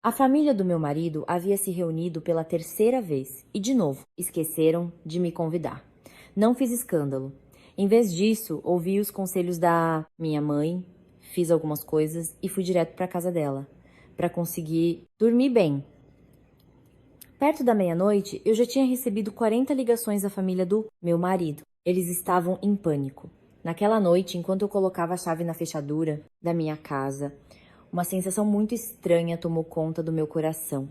A família do meu marido havia se reunido pela terceira vez e, de novo, esqueceram de me convidar. Não fiz escândalo. Em vez disso, ouvi os conselhos da minha mãe, fiz algumas coisas e fui direto para a casa dela, para conseguir dormir bem. Perto da meia-noite, eu já tinha recebido 40 ligações da família do meu marido. Eles estavam em pânico. Naquela noite, enquanto eu colocava a chave na fechadura da minha casa, uma sensação muito estranha tomou conta do meu coração.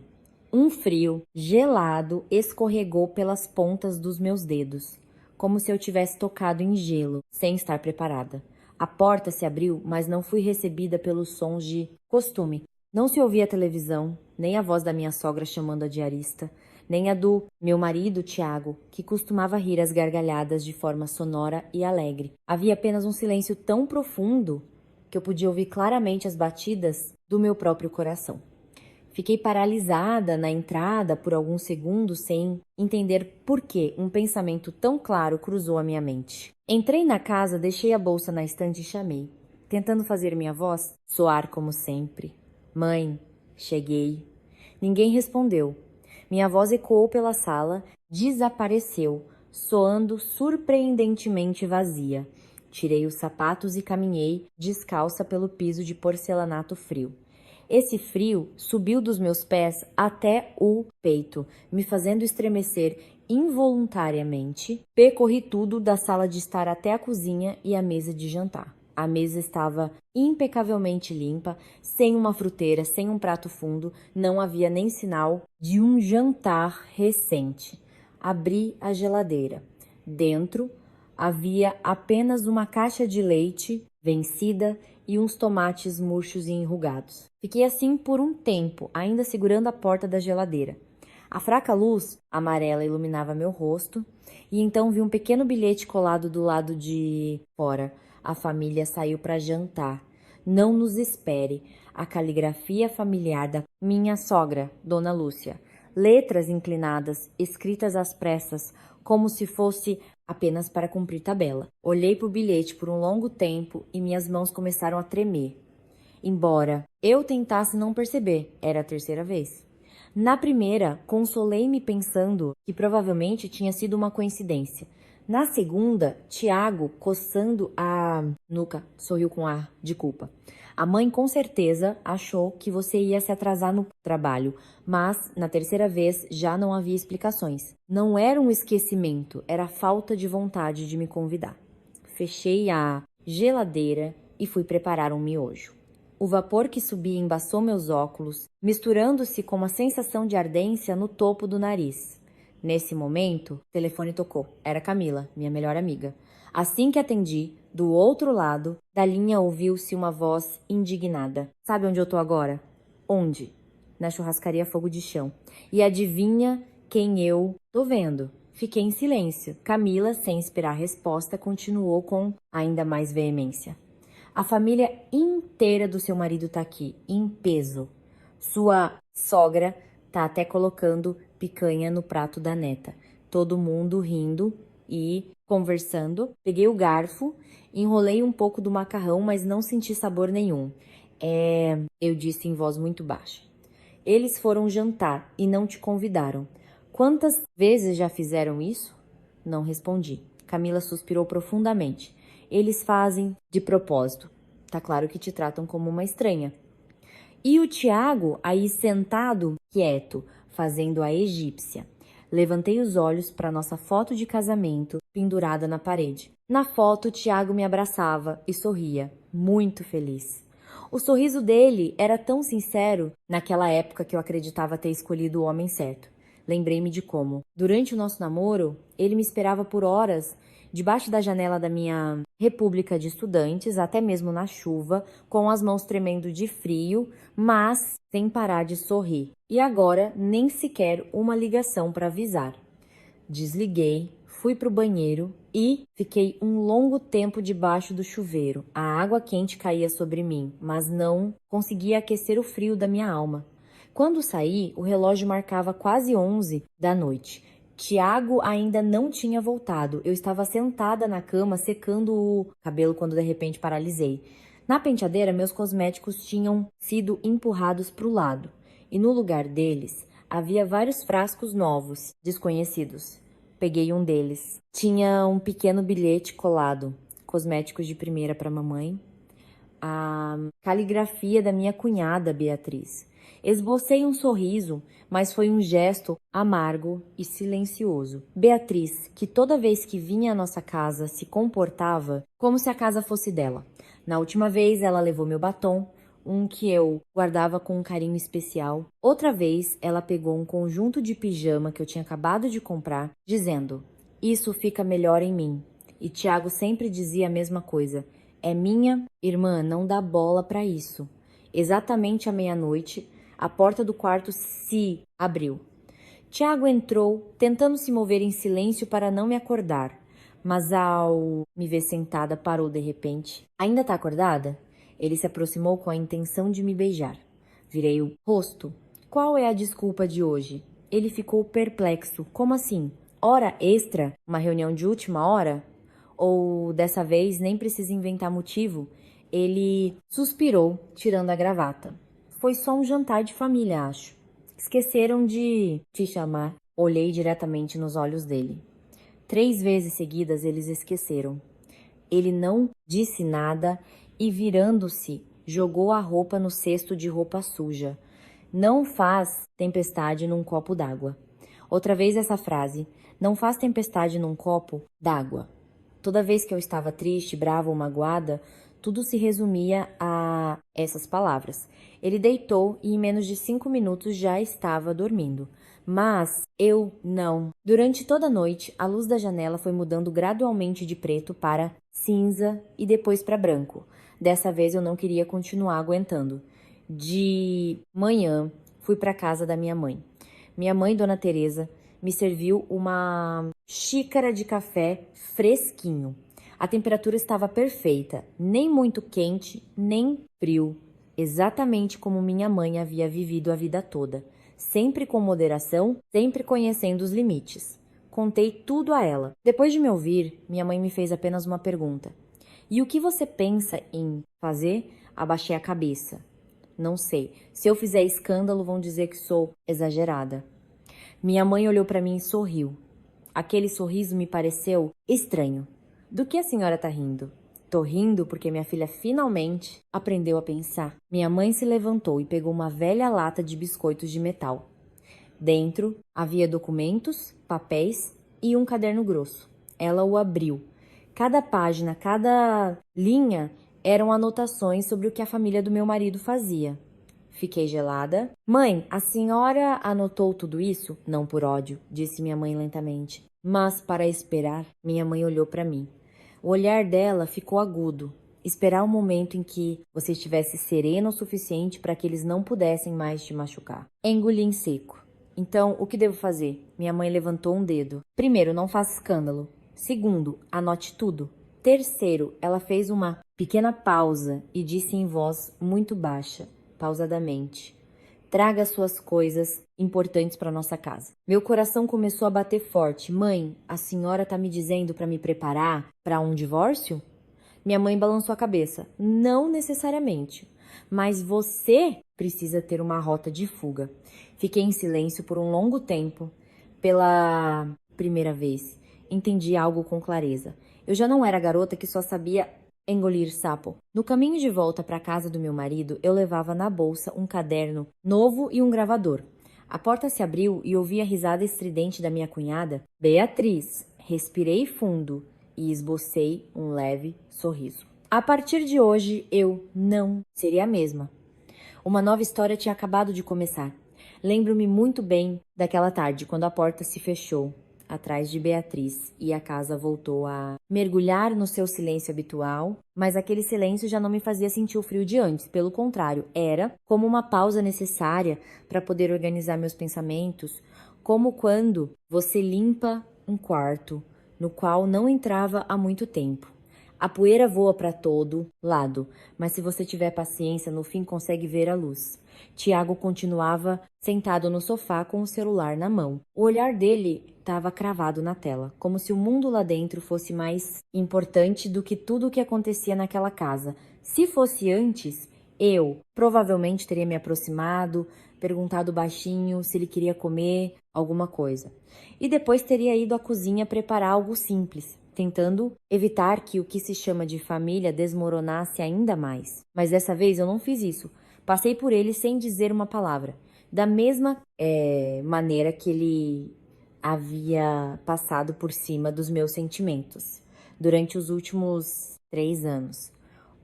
Um frio gelado escorregou pelas pontas dos meus dedos, como se eu tivesse tocado em gelo, sem estar preparada. A porta se abriu, mas não fui recebida pelos sons de costume. Não se ouvia a televisão, nem a voz da minha sogra chamando a diarista, nem a do meu marido, Tiago, que costumava rir às gargalhadas de forma sonora e alegre. Havia apenas um silêncio tão profundo que eu podia ouvir claramente as batidas do meu próprio coração. Fiquei paralisada na entrada por alguns segundos sem entender por que um pensamento tão claro cruzou a minha mente. Entrei na casa, deixei a bolsa na estante e chamei, tentando fazer minha voz soar como sempre. Mãe, cheguei. Ninguém respondeu. Minha voz ecoou pela sala, desapareceu, soando surpreendentemente vazia. Tirei os sapatos e caminhei descalça pelo piso de porcelanato frio. Esse frio subiu dos meus pés até o peito, me fazendo estremecer involuntariamente. Percorri tudo da sala de estar até a cozinha e a mesa de jantar. A mesa estava impecavelmente limpa, sem uma fruteira, sem um prato fundo, não havia nem sinal de um jantar recente. Abri a geladeira. Dentro havia apenas uma caixa de leite vencida e uns tomates murchos e enrugados. Fiquei assim por um tempo, ainda segurando a porta da geladeira. A fraca luz amarela iluminava meu rosto e então vi um pequeno bilhete colado do lado de fora. A família saiu para jantar. Não nos espere. A caligrafia familiar da minha sogra, Dona Lúcia. Letras inclinadas, escritas às pressas, como se fosse apenas para cumprir tabela. Olhei para o bilhete por um longo tempo e minhas mãos começaram a tremer. Embora eu tentasse não perceber, era a terceira vez. Na primeira, consolei-me pensando que provavelmente tinha sido uma coincidência. Na segunda, Tiago, coçando a nuca, sorriu com ar de culpa. A mãe com certeza achou que você ia se atrasar no trabalho, mas na terceira vez já não havia explicações. Não era um esquecimento, era falta de vontade de me convidar. Fechei a geladeira e fui preparar um miojo. O vapor que subia embaçou meus óculos, misturando-se com uma sensação de ardência no topo do nariz. Nesse momento, o telefone tocou. Era Camila, minha melhor amiga. Assim que atendi, do outro lado da linha ouviu-se uma voz indignada. Sabe onde eu tô agora? Onde? Na churrascaria Fogo de Chão. E adivinha quem eu tô vendo? Fiquei em silêncio. Camila, sem esperar resposta, continuou com ainda mais veemência. A família inteira do seu marido tá aqui, em peso. Sua sogra tá até colocando picanha no prato da neta. Todo mundo rindo e conversando. Peguei o garfo, enrolei um pouco do macarrão, mas não senti sabor nenhum. Eu disse em voz muito baixa. Eles foram jantar e não te convidaram. Quantas vezes já fizeram isso? Não respondi. Camila suspirou profundamente. Eles fazem de propósito. Tá claro que te tratam como uma estranha. E o Tiago aí sentado, quieto, fazendo a egípcia. Levantei os olhos para nossa foto de casamento pendurada na parede. Na foto, Tiago me abraçava e sorria, muito feliz. O sorriso dele era tão sincero naquela época que eu acreditava ter escolhido o homem certo. Lembrei-me de como, durante o nosso namoro, ele me esperava por horas debaixo da janela da minha república de estudantes, até mesmo na chuva, com as mãos tremendo de frio, mas sem parar de sorrir. E agora, nem sequer uma ligação para avisar. Desliguei, fui para o banheiro e fiquei um longo tempo debaixo do chuveiro. A água quente caía sobre mim, mas não conseguia aquecer o frio da minha alma. Quando saí, o relógio marcava quase 11 da noite. Tiago ainda não tinha voltado. Eu estava sentada na cama secando o cabelo quando de repente paralisei. Na penteadeira, meus cosméticos tinham sido empurrados para o lado. e no lugar deles havia vários frascos novos, desconhecidos. Peguei um deles. Tinha um pequeno bilhete colado, cosméticos de primeira para mamãe, a caligrafia da minha cunhada Beatriz. Esbocei um sorriso, mas foi um gesto amargo e silencioso. Beatriz, que toda vez que vinha à nossa casa se comportava como se a casa fosse dela. Na última vez ela levou meu batom, um que eu guardava com um carinho especial. Outra vez ela pegou um conjunto de pijama que eu tinha acabado de comprar, dizendo: "Isso fica melhor em mim." E Tiago sempre dizia a mesma coisa: "É minha irmã, não dá bola para isso." Exatamente à meia-noite, a porta do quarto se abriu. Tiago entrou, tentando se mover em silêncio para não me acordar, mas ao me ver sentada, parou de repente. "Ainda tá acordada?" Ele se aproximou com a intenção de me beijar. Virei o rosto. "Qual é a desculpa de hoje?" Ele ficou perplexo. "Como assim? Hora extra? Uma reunião de última hora? Ou dessa vez nem precisa inventar motivo?" Ele suspirou, tirando a gravata. "Foi só um jantar de família, acho. Esqueceram de te chamar." Olhei diretamente nos olhos dele. 3 vezes seguidas eles esqueceram. Ele não disse nada e, virando-se, jogou a roupa no cesto de roupa suja. "Não faz tempestade num copo d'água." Outra vez essa frase: "Não faz tempestade num copo d'água." Toda vez que eu estava triste, brava ou magoada, tudo se resumia a essas palavras. Ele deitou e em menos de 5 minutos já estava dormindo. Mas eu não. Durante toda a noite, a luz da janela foi mudando gradualmente de preto para cinza e depois para branco. Dessa vez eu não queria continuar aguentando. De manhã, fui para a casa da minha mãe. Minha mãe, Dona Teresa, me serviu uma xícara de café fresquinho. A temperatura estava perfeita, nem muito quente, nem frio, exatamente como minha mãe havia vivido a vida toda, sempre com moderação, sempre conhecendo os limites. Contei tudo a ela. Depois de me ouvir, minha mãe me fez apenas uma pergunta: "E o que você pensa em fazer?" Abaixei a cabeça. "Não sei. Se eu fizer escândalo, vão dizer que sou exagerada." Minha mãe olhou para mim e sorriu. Aquele sorriso me pareceu estranho. "Do que a senhora tá rindo?" "Tô rindo porque minha filha finalmente aprendeu a pensar." Minha mãe se levantou e pegou uma velha lata de biscoitos de metal. Dentro havia documentos, papéis e um caderno grosso. Ela o abriu. Cada página, cada linha eram anotações sobre o que a família do meu marido fazia. Fiquei gelada. "Mãe, a senhora anotou tudo isso?" "Não por ódio", disse minha mãe lentamente, "mas para esperar." Minha mãe olhou para mim. O olhar dela ficou agudo. "Esperar o momento em que você estivesse serena o suficiente para que eles não pudessem mais te machucar." Engoli em seco. "Então, o que devo fazer?" Minha mãe levantou um dedo. "Primeiro, não faça escândalo. Segundo, anote tudo. Terceiro," ela fez uma pequena pausa e disse em voz muito baixa, pausadamente: "Traga suas coisas importantes para nossa casa." Meu coração começou a bater forte. "Mãe, a senhora está me dizendo para me preparar para um divórcio?" Minha mãe balançou a cabeça. "Não necessariamente, mas você precisa ter uma rota de fuga." Fiquei em silêncio por um longo tempo. Pela primeira vez, entendi algo com clareza. Eu já não era a garota que só sabia engolir sapo. No caminho de volta para a casa do meu marido, eu levava na bolsa um caderno novo e um gravador. A porta se abriu e ouvi a risada estridente da minha cunhada. "Beatriz." Respirei fundo e esbocei um leve sorriso. A partir de hoje, eu não seria a mesma. Uma nova história tinha acabado de começar. Lembro-me muito bem daquela tarde, quando a porta se fechou atrás de Beatriz e a casa voltou a mergulhar no seu silêncio habitual, mas aquele silêncio já não me fazia sentir o frio de antes. Pelo contrário, era como uma pausa necessária para poder organizar meus pensamentos, como quando você limpa um quarto no qual não entrava há muito tempo. A poeira voa para todo lado, mas se você tiver paciência, no fim consegue ver a luz. Tiago continuava sentado no sofá com o celular na mão. O olhar dele estava cravado na tela, como se o mundo lá dentro fosse mais importante do que tudo o que acontecia naquela casa. Se fosse antes, eu provavelmente teria me aproximado, perguntado baixinho se ele queria comer alguma coisa. E depois teria ido à cozinha preparar algo simples, tentando evitar que o que se chama de família desmoronasse ainda mais. Mas dessa vez eu não fiz isso. Passei por ele sem dizer uma palavra. Da mesma maneira que ele havia passado por cima dos meus sentimentos durante os últimos 3 anos.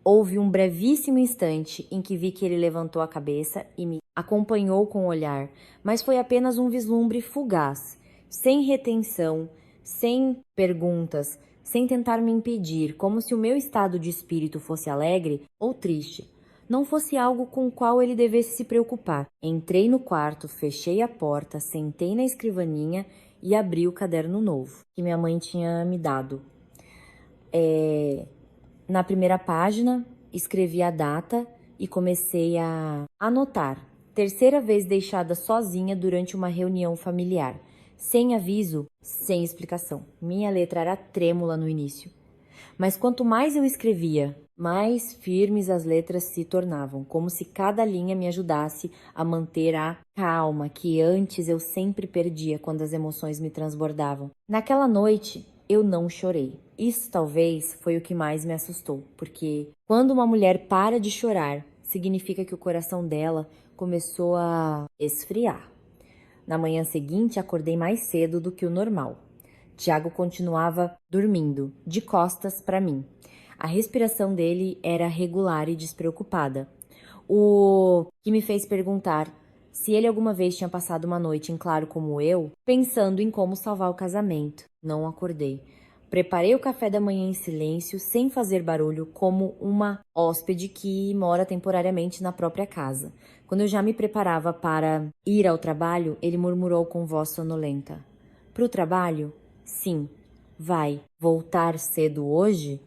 Houve um brevíssimo instante em que vi que ele levantou a cabeça e me acompanhou com o olhar, mas foi apenas um vislumbre fugaz, sem retenção, sem perguntas, sem tentar me impedir, como se o meu estado de espírito fosse alegre ou triste. Não fosse algo com o qual ele devesse se preocupar. Entrei no quarto, fechei a porta, sentei na escrivaninha e abri o caderno novo que minha mãe tinha me dado. Na primeira página, escrevi a data e comecei a anotar. Terceira vez deixada sozinha durante uma reunião familiar. Sem aviso, sem explicação. Minha letra era trêmula no início. Mas quanto mais eu escrevia, mais firmes as letras se tornavam, como se cada linha me ajudasse a manter a calma que antes eu sempre perdia quando as emoções me transbordavam. Naquela noite, eu não chorei. Isso talvez foi o que mais me assustou, porque quando uma mulher para de chorar, significa que o coração dela começou a esfriar. Na manhã seguinte, acordei mais cedo do que o normal. Tiago continuava dormindo, de costas para mim. A respiração dele era regular e despreocupada, o que me fez perguntar se ele alguma vez tinha passado uma noite em claro como eu, pensando em como salvar o casamento. Não acordei. Preparei o café da manhã em silêncio, sem fazer barulho, como uma hóspede que mora temporariamente na própria casa. Quando eu já me preparava para ir ao trabalho, ele murmurou com voz sonolenta: "Pro trabalho? Sim. Vai voltar cedo hoje?"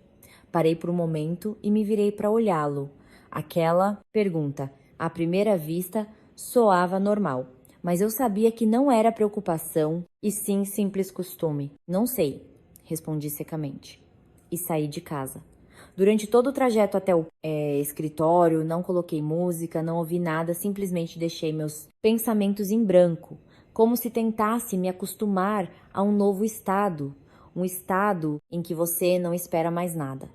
Parei por um momento e me virei para olhá-lo. Aquela pergunta, à primeira vista, soava normal, mas eu sabia que não era preocupação e sim simples costume. "Não sei", respondi secamente e saí de casa. Durante todo o trajeto até o escritório, não coloquei música, não ouvi nada, simplesmente deixei meus pensamentos em branco, como se tentasse me acostumar a um novo estado, um estado em que você não espera mais nada.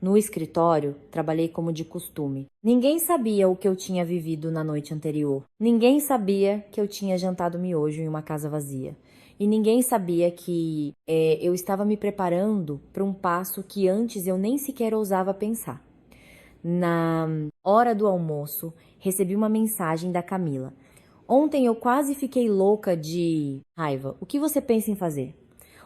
No escritório, trabalhei como de costume. Ninguém sabia o que eu tinha vivido na noite anterior. Ninguém sabia que eu tinha jantado miojo em uma casa vazia. E ninguém sabia que eu estava me preparando para um passo que antes eu nem sequer ousava pensar. Na hora do almoço, recebi uma mensagem da Camila. "Ontem eu quase fiquei louca de raiva. O que você pensa em fazer?"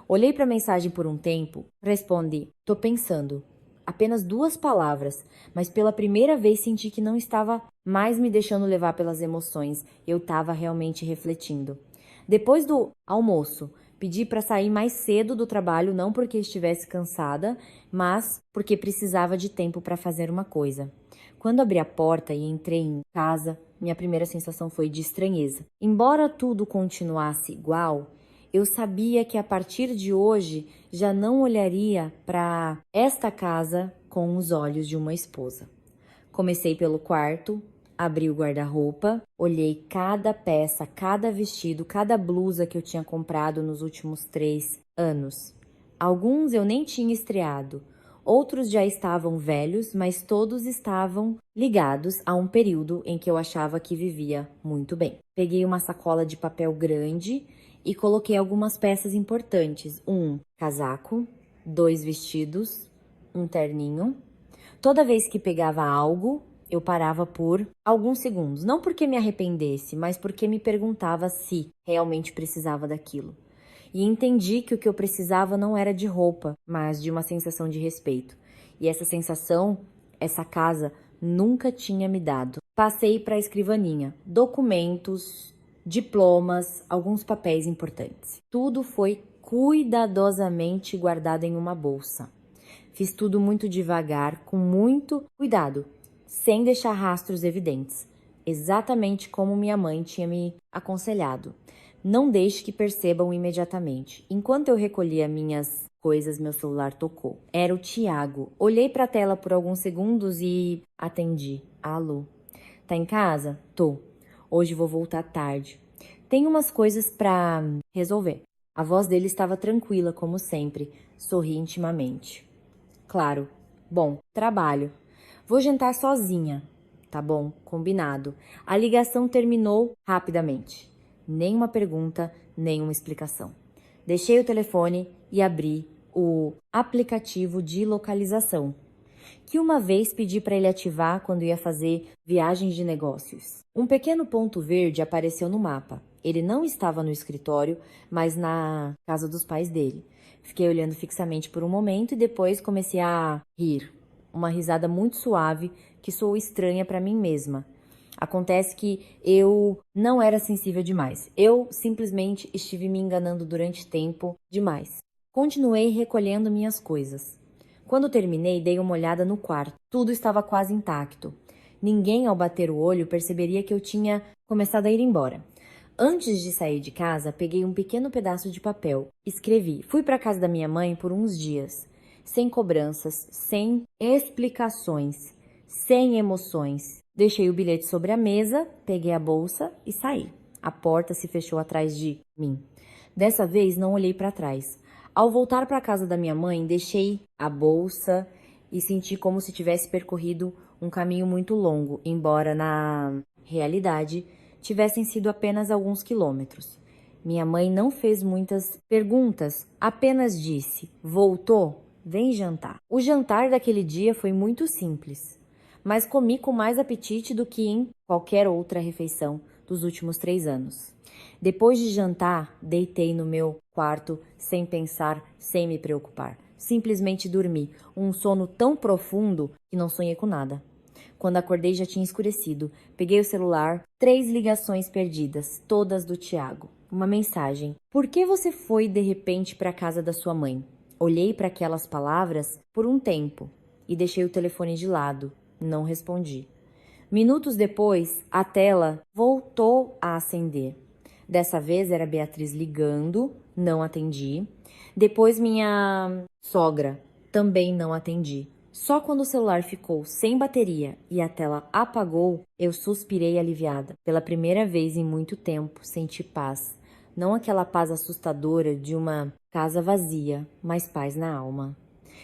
Olhei para a mensagem por um tempo, respondi: "Tô pensando." Apenas 2 palavras, mas pela primeira vez senti que não estava mais me deixando levar pelas emoções. Eu estava realmente refletindo. Depois do almoço, pedi para sair mais cedo do trabalho, não porque estivesse cansada, mas porque precisava de tempo para fazer uma coisa. Quando abri a porta e entrei em casa, minha primeira sensação foi de estranheza. Embora tudo continuasse igual, eu sabia que a partir de hoje já não olharia para esta casa com os olhos de uma esposa. Comecei pelo quarto, abri o guarda-roupa, olhei cada peça, cada vestido, cada blusa que eu tinha comprado nos últimos 3 anos. Alguns eu nem tinha estreado, outros já estavam velhos, mas todos estavam ligados a um período em que eu achava que vivia muito bem. Peguei uma sacola de papel grande e coloquei algumas peças importantes: um casaco, 2 vestidos, um terninho. Toda vez que pegava algo, eu parava por alguns segundos, não porque me arrependesse, mas porque me perguntava se realmente precisava daquilo. E entendi que o que eu precisava não era de roupa, mas de uma sensação de respeito. E essa sensação, essa casa nunca tinha me dado. Passei para a escrivaninha, documentos, diplomas, alguns papéis importantes. Tudo foi cuidadosamente guardado em uma bolsa. Fiz tudo muito devagar, com muito cuidado, sem deixar rastros evidentes, exatamente como minha mãe tinha me aconselhado. Não deixe que percebam imediatamente. Enquanto eu recolhia minhas coisas, meu celular tocou. Era o Tiago. Olhei para a tela por alguns segundos e atendi. "Alô? Tá em casa?" "Tô." Hoje vou voltar tarde. Tem umas coisas pra resolver. A voz dele estava tranquila, como sempre. Sorri intimamente. Claro. Bom, trabalho. Vou jantar sozinha. Tá bom, combinado. A ligação terminou rapidamente. Nenhuma pergunta, nenhuma explicação. Deixei o telefone e abri o aplicativo de localização, que uma vez pedi para ele ativar quando ia fazer viagens de negócios. Um pequeno ponto verde apareceu no mapa. Ele não estava no escritório, mas na casa dos pais dele. Fiquei olhando fixamente por um momento e depois comecei a rir. Uma risada muito suave que soou estranha para mim mesma. Acontece que eu não era sensível demais. Eu simplesmente estive me enganando durante tempo demais. Continuei recolhendo minhas coisas. Quando terminei, dei uma olhada no quarto. Tudo estava quase intacto. Ninguém, ao bater o olho, perceberia que eu tinha começado a ir embora. Antes de sair de casa, peguei um pequeno pedaço de papel. Escrevi: fui para a casa da minha mãe por uns dias. Sem cobranças, sem explicações, sem emoções. Deixei o bilhete sobre a mesa, peguei a bolsa e saí. A porta se fechou atrás de mim. Dessa vez, não olhei para trás. Ao voltar para a casa da minha mãe, deixei a bolsa e senti como se tivesse percorrido um caminho muito longo, embora na realidade tivessem sido apenas alguns quilômetros. Minha mãe não fez muitas perguntas, apenas disse: voltou? Vem jantar. O jantar daquele dia foi muito simples, mas comi com mais apetite do que em qualquer outra refeição dos últimos 3 anos. Depois de jantar, deitei no meu quarto sem pensar, sem me preocupar. Simplesmente dormi, um sono tão profundo que não sonhei com nada. Quando acordei já tinha escurecido. Peguei o celular, 3 ligações perdidas, todas do Tiago. Uma mensagem: por que você foi de repente para a casa da sua mãe? Olhei para aquelas palavras por um tempo e deixei o telefone de lado. Não respondi. Minutos depois, a tela voltou a acender. Dessa vez era Beatriz ligando, não atendi. Depois minha sogra, também não atendi. Só quando o celular ficou sem bateria e a tela apagou, eu suspirei aliviada. Pela primeira vez em muito tempo, senti paz. Não aquela paz assustadora de uma casa vazia, mas paz na alma.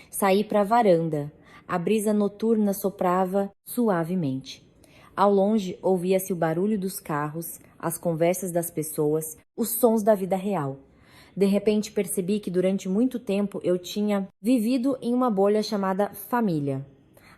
Saí para a varanda. A brisa noturna soprava suavemente. Ao longe, ouvia-se o barulho dos carros, as conversas das pessoas, os sons da vida real. De repente percebi que durante muito tempo eu tinha vivido em uma bolha chamada família,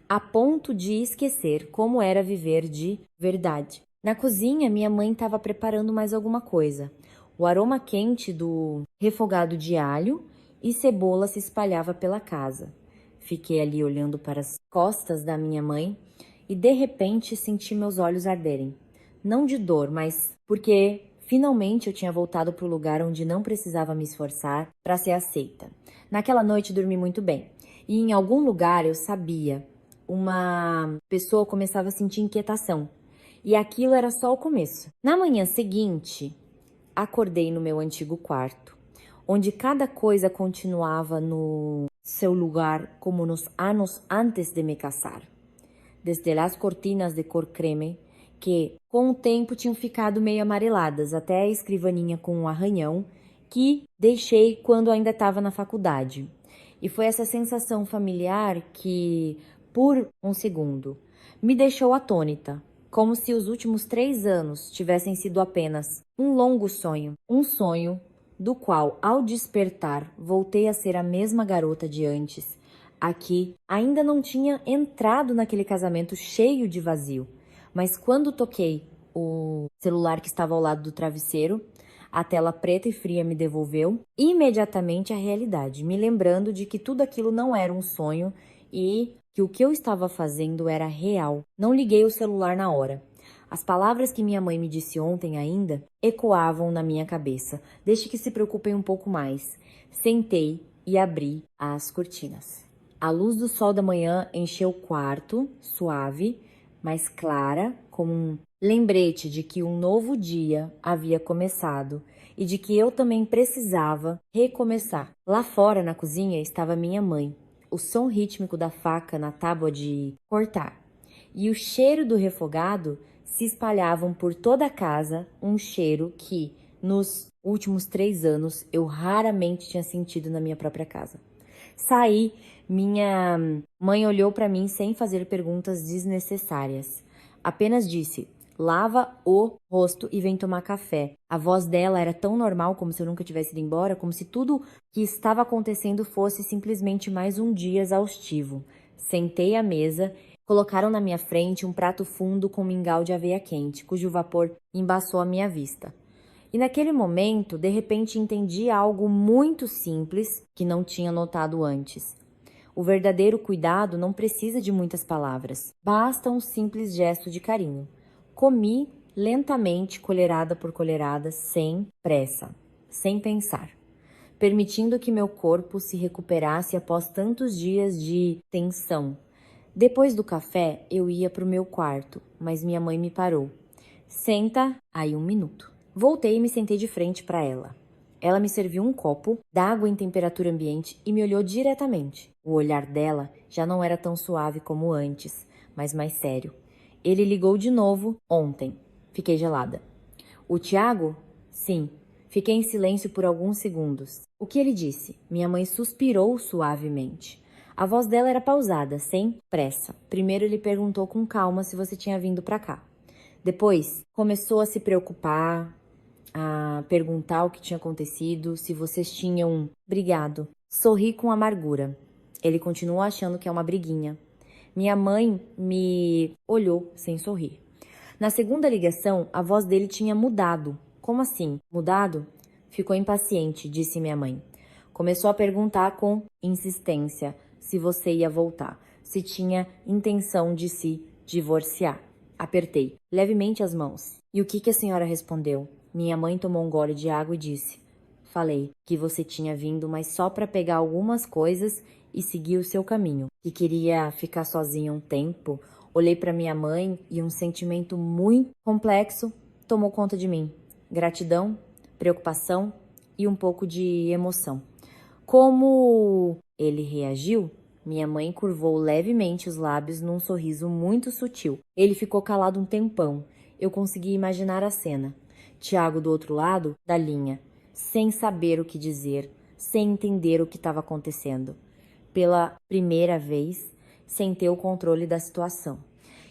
a ponto de esquecer como era viver de verdade. Na cozinha, minha mãe estava preparando mais alguma coisa. O aroma quente do refogado de alho e cebola se espalhava pela casa. Fiquei ali olhando para as costas da minha mãe e de repente senti meus olhos arderem. Não de dor, mas porque finalmente eu tinha voltado para o lugar onde não precisava me esforçar para ser aceita. Naquela noite dormi muito bem. E em algum lugar eu sabia, uma pessoa começava a sentir inquietação. E aquilo era só o começo. Na manhã seguinte, acordei no meu antigo quarto, onde cada coisa continuava no seu lugar como nos anos antes de me casar. Desde as cortinas de cor creme, que com o tempo tinham ficado meio amareladas, até a escrivaninha com um arranhão que deixei quando ainda estava na faculdade. E foi essa sensação familiar que, por um segundo, me deixou atônita, como se os últimos 3 anos tivessem sido apenas um longo sonho, um sonho do qual, ao despertar, voltei a ser a mesma garota de antes. Aqui, ainda não tinha entrado naquele casamento cheio de vazio, mas quando toquei o celular que estava ao lado do travesseiro, a tela preta e fria me devolveu imediatamente a realidade, me lembrando de que tudo aquilo não era um sonho e que o que eu estava fazendo era real. Não liguei o celular na hora. As palavras que minha mãe me disse ontem ainda ecoavam na minha cabeça. Deixe que se preocupem um pouco mais. Sentei e abri as cortinas. A luz do sol da manhã encheu o quarto, suave, mas clara, como um lembrete de que um novo dia havia começado e de que eu também precisava recomeçar. Lá fora, na cozinha, estava minha mãe, o som rítmico da faca na tábua de cortar e o cheiro do refogado se espalhavam por toda a casa, um cheiro que, nos últimos 3 anos, eu raramente tinha sentido na minha própria casa. Saí, minha mãe olhou para mim sem fazer perguntas desnecessárias. Apenas disse: lava o rosto e vem tomar café. A voz dela era tão normal, como se eu nunca tivesse ido embora, como se tudo que estava acontecendo fosse simplesmente mais um dia exaustivo. Sentei à mesa. Colocaram na minha frente um prato fundo com mingau de aveia quente, cujo vapor embaçou a minha vista. E naquele momento, de repente, entendi algo muito simples que não tinha notado antes. O verdadeiro cuidado não precisa de muitas palavras. Basta um simples gesto de carinho. Comi lentamente, colherada por colherada, sem pressa, sem pensar, permitindo que meu corpo se recuperasse após tantos dias de tensão. Depois do café, eu ia para o meu quarto, mas minha mãe me parou. Senta aí 1 minuto. Voltei e me sentei de frente para ela. Ela me serviu um copo d'água em temperatura ambiente e me olhou diretamente. O olhar dela já não era tão suave como antes, mas mais sério. Ele ligou de novo ontem. Fiquei gelada. O Tiago? Sim. Fiquei em silêncio por alguns segundos. O que ele disse? Minha mãe suspirou suavemente. A voz dela era pausada, sem pressa. Primeiro ele perguntou com calma se você tinha vindo para cá. Depois começou a se preocupar, a perguntar o que tinha acontecido, se vocês tinham brigado. Sorri com amargura. Ele continuou achando que é uma briguinha. Minha mãe me olhou sem sorrir. Na segunda ligação, a voz dele tinha mudado. Como assim? Mudado? Ficou impaciente, disse minha mãe. Começou a perguntar com insistência se você ia voltar, se tinha intenção de se divorciar. Apertei levemente as mãos. E o que a senhora respondeu? Minha mãe tomou um gole de água e disse: falei que você tinha vindo, mas só para pegar algumas coisas e seguir o seu caminho. Que queria ficar sozinha um tempo. Olhei para minha mãe e um sentimento muito complexo tomou conta de mim. Gratidão, preocupação e um pouco de emoção. Como ele reagiu? Minha mãe curvou levemente os lábios num sorriso muito sutil. Ele ficou calado um tempão. Eu consegui imaginar a cena. Tiago do outro lado da linha, sem saber o que dizer, sem entender o que estava acontecendo. Pela primeira vez, sem ter o controle da situação.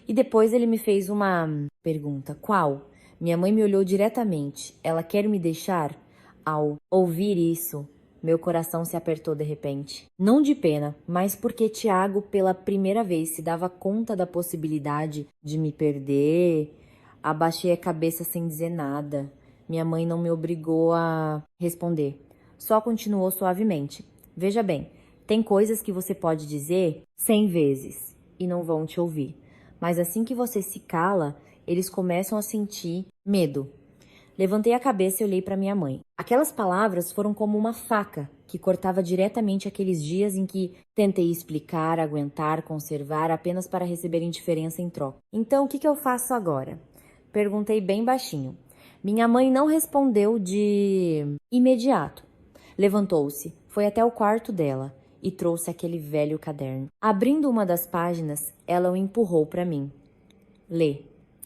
E depois ele me fez uma pergunta. Qual? Minha mãe me olhou diretamente. Ela quer me deixar? Ao ouvir isso, meu coração se apertou de repente. Não de pena, mas porque Tiago pela primeira vez se dava conta da possibilidade de me perder. Abaixei a cabeça sem dizer nada. Minha mãe não me obrigou a responder. Só continuou suavemente. Veja bem, tem coisas que você pode dizer 100 vezes e não vão te ouvir. Mas assim que você se cala, eles começam a sentir medo. Levantei a cabeça e olhei para minha mãe. Aquelas palavras foram como uma faca que cortava diretamente aqueles dias em que tentei explicar, aguentar, conservar apenas para receber indiferença em troca. Então, o que eu faço agora? Perguntei bem baixinho. Minha mãe não respondeu de imediato. Levantou-se, foi até o quarto dela e trouxe aquele velho caderno. Abrindo uma das páginas, ela o empurrou para mim. Lê.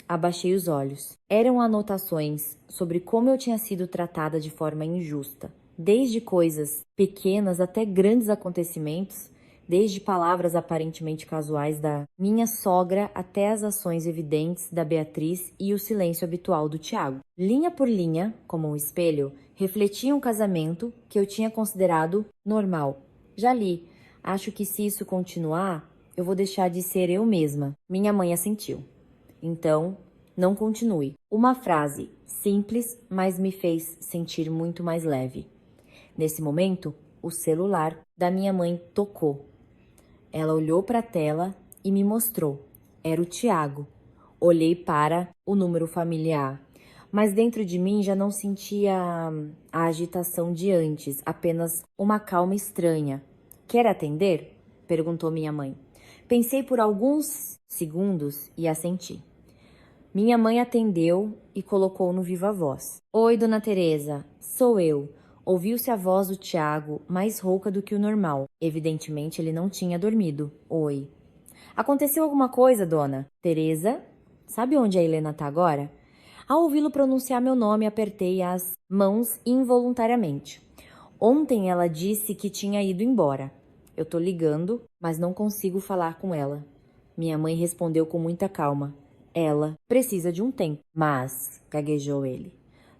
Abaixei os olhos. Eram anotações sobre como eu tinha sido tratada de forma injusta. Desde coisas pequenas até grandes acontecimentos, desde palavras aparentemente casuais da minha sogra até as ações evidentes da Beatriz e o silêncio habitual do Tiago. Linha por linha, como um espelho, refletia um casamento que eu tinha considerado normal. Já li. Acho que se isso continuar, eu vou deixar de ser eu mesma. Minha mãe assentiu. Então, não continue. Uma frase simples, mas me fez sentir muito mais leve. Nesse momento, o celular da minha mãe tocou. Ela olhou para a tela e me mostrou. Era o Tiago. Olhei para o número familiar, mas dentro de mim já não sentia a agitação de antes, apenas uma calma estranha. Quer atender? Perguntou minha mãe. Pensei por alguns segundos e assenti. Minha mãe atendeu e colocou no viva voz. Oi, dona Teresa, sou eu. Ouviu-se a voz do Tiago, mais rouca do que o normal. Evidentemente, ele não tinha dormido. Oi. Aconteceu alguma coisa, dona? Teresa Sabe onde a Helena tá agora? Ao ouvi-lo pronunciar meu nome, apertei as mãos involuntariamente. Ontem ela disse que tinha ido embora. Eu tô ligando, mas não consigo falar com ela. Minha mãe respondeu com muita calma. Ela precisa de um tempo. Mas, gaguejou ele.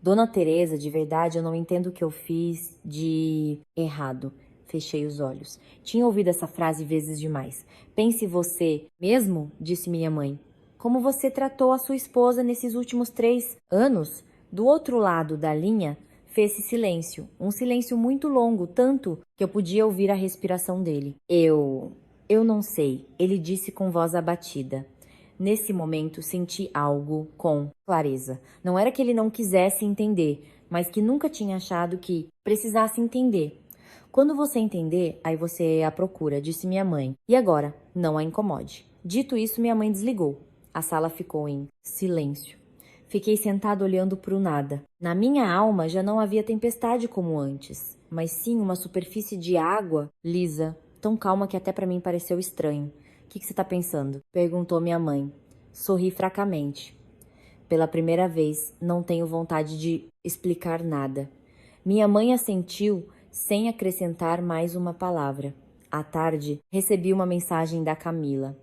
Dona Teresa, de verdade, eu não entendo o que eu fiz de errado. Fechei os olhos. Tinha ouvido essa frase vezes demais. Pense você mesmo, disse minha mãe. Como você tratou a sua esposa nesses últimos 3 anos? Do outro lado da linha, fez-se silêncio. Um silêncio muito longo, tanto que eu podia ouvir a respiração dele. Eu não sei, ele disse com voz abatida. Nesse momento, senti algo com clareza. Não era que ele não quisesse entender, mas que nunca tinha achado que precisasse entender. Quando você entender, aí você a procura, disse minha mãe. E agora, não a incomode. Dito isso, minha mãe desligou. A sala ficou em silêncio. Fiquei sentado olhando para o nada. Na minha alma já não havia tempestade como antes, mas sim uma superfície de água lisa, tão calma que até para mim pareceu estranho. O que você está pensando? Perguntou minha mãe. Sorri fracamente. Pela primeira vez, não tenho vontade de explicar nada. Minha mãe assentiu sem acrescentar mais uma palavra. À tarde, recebi uma mensagem da Camila.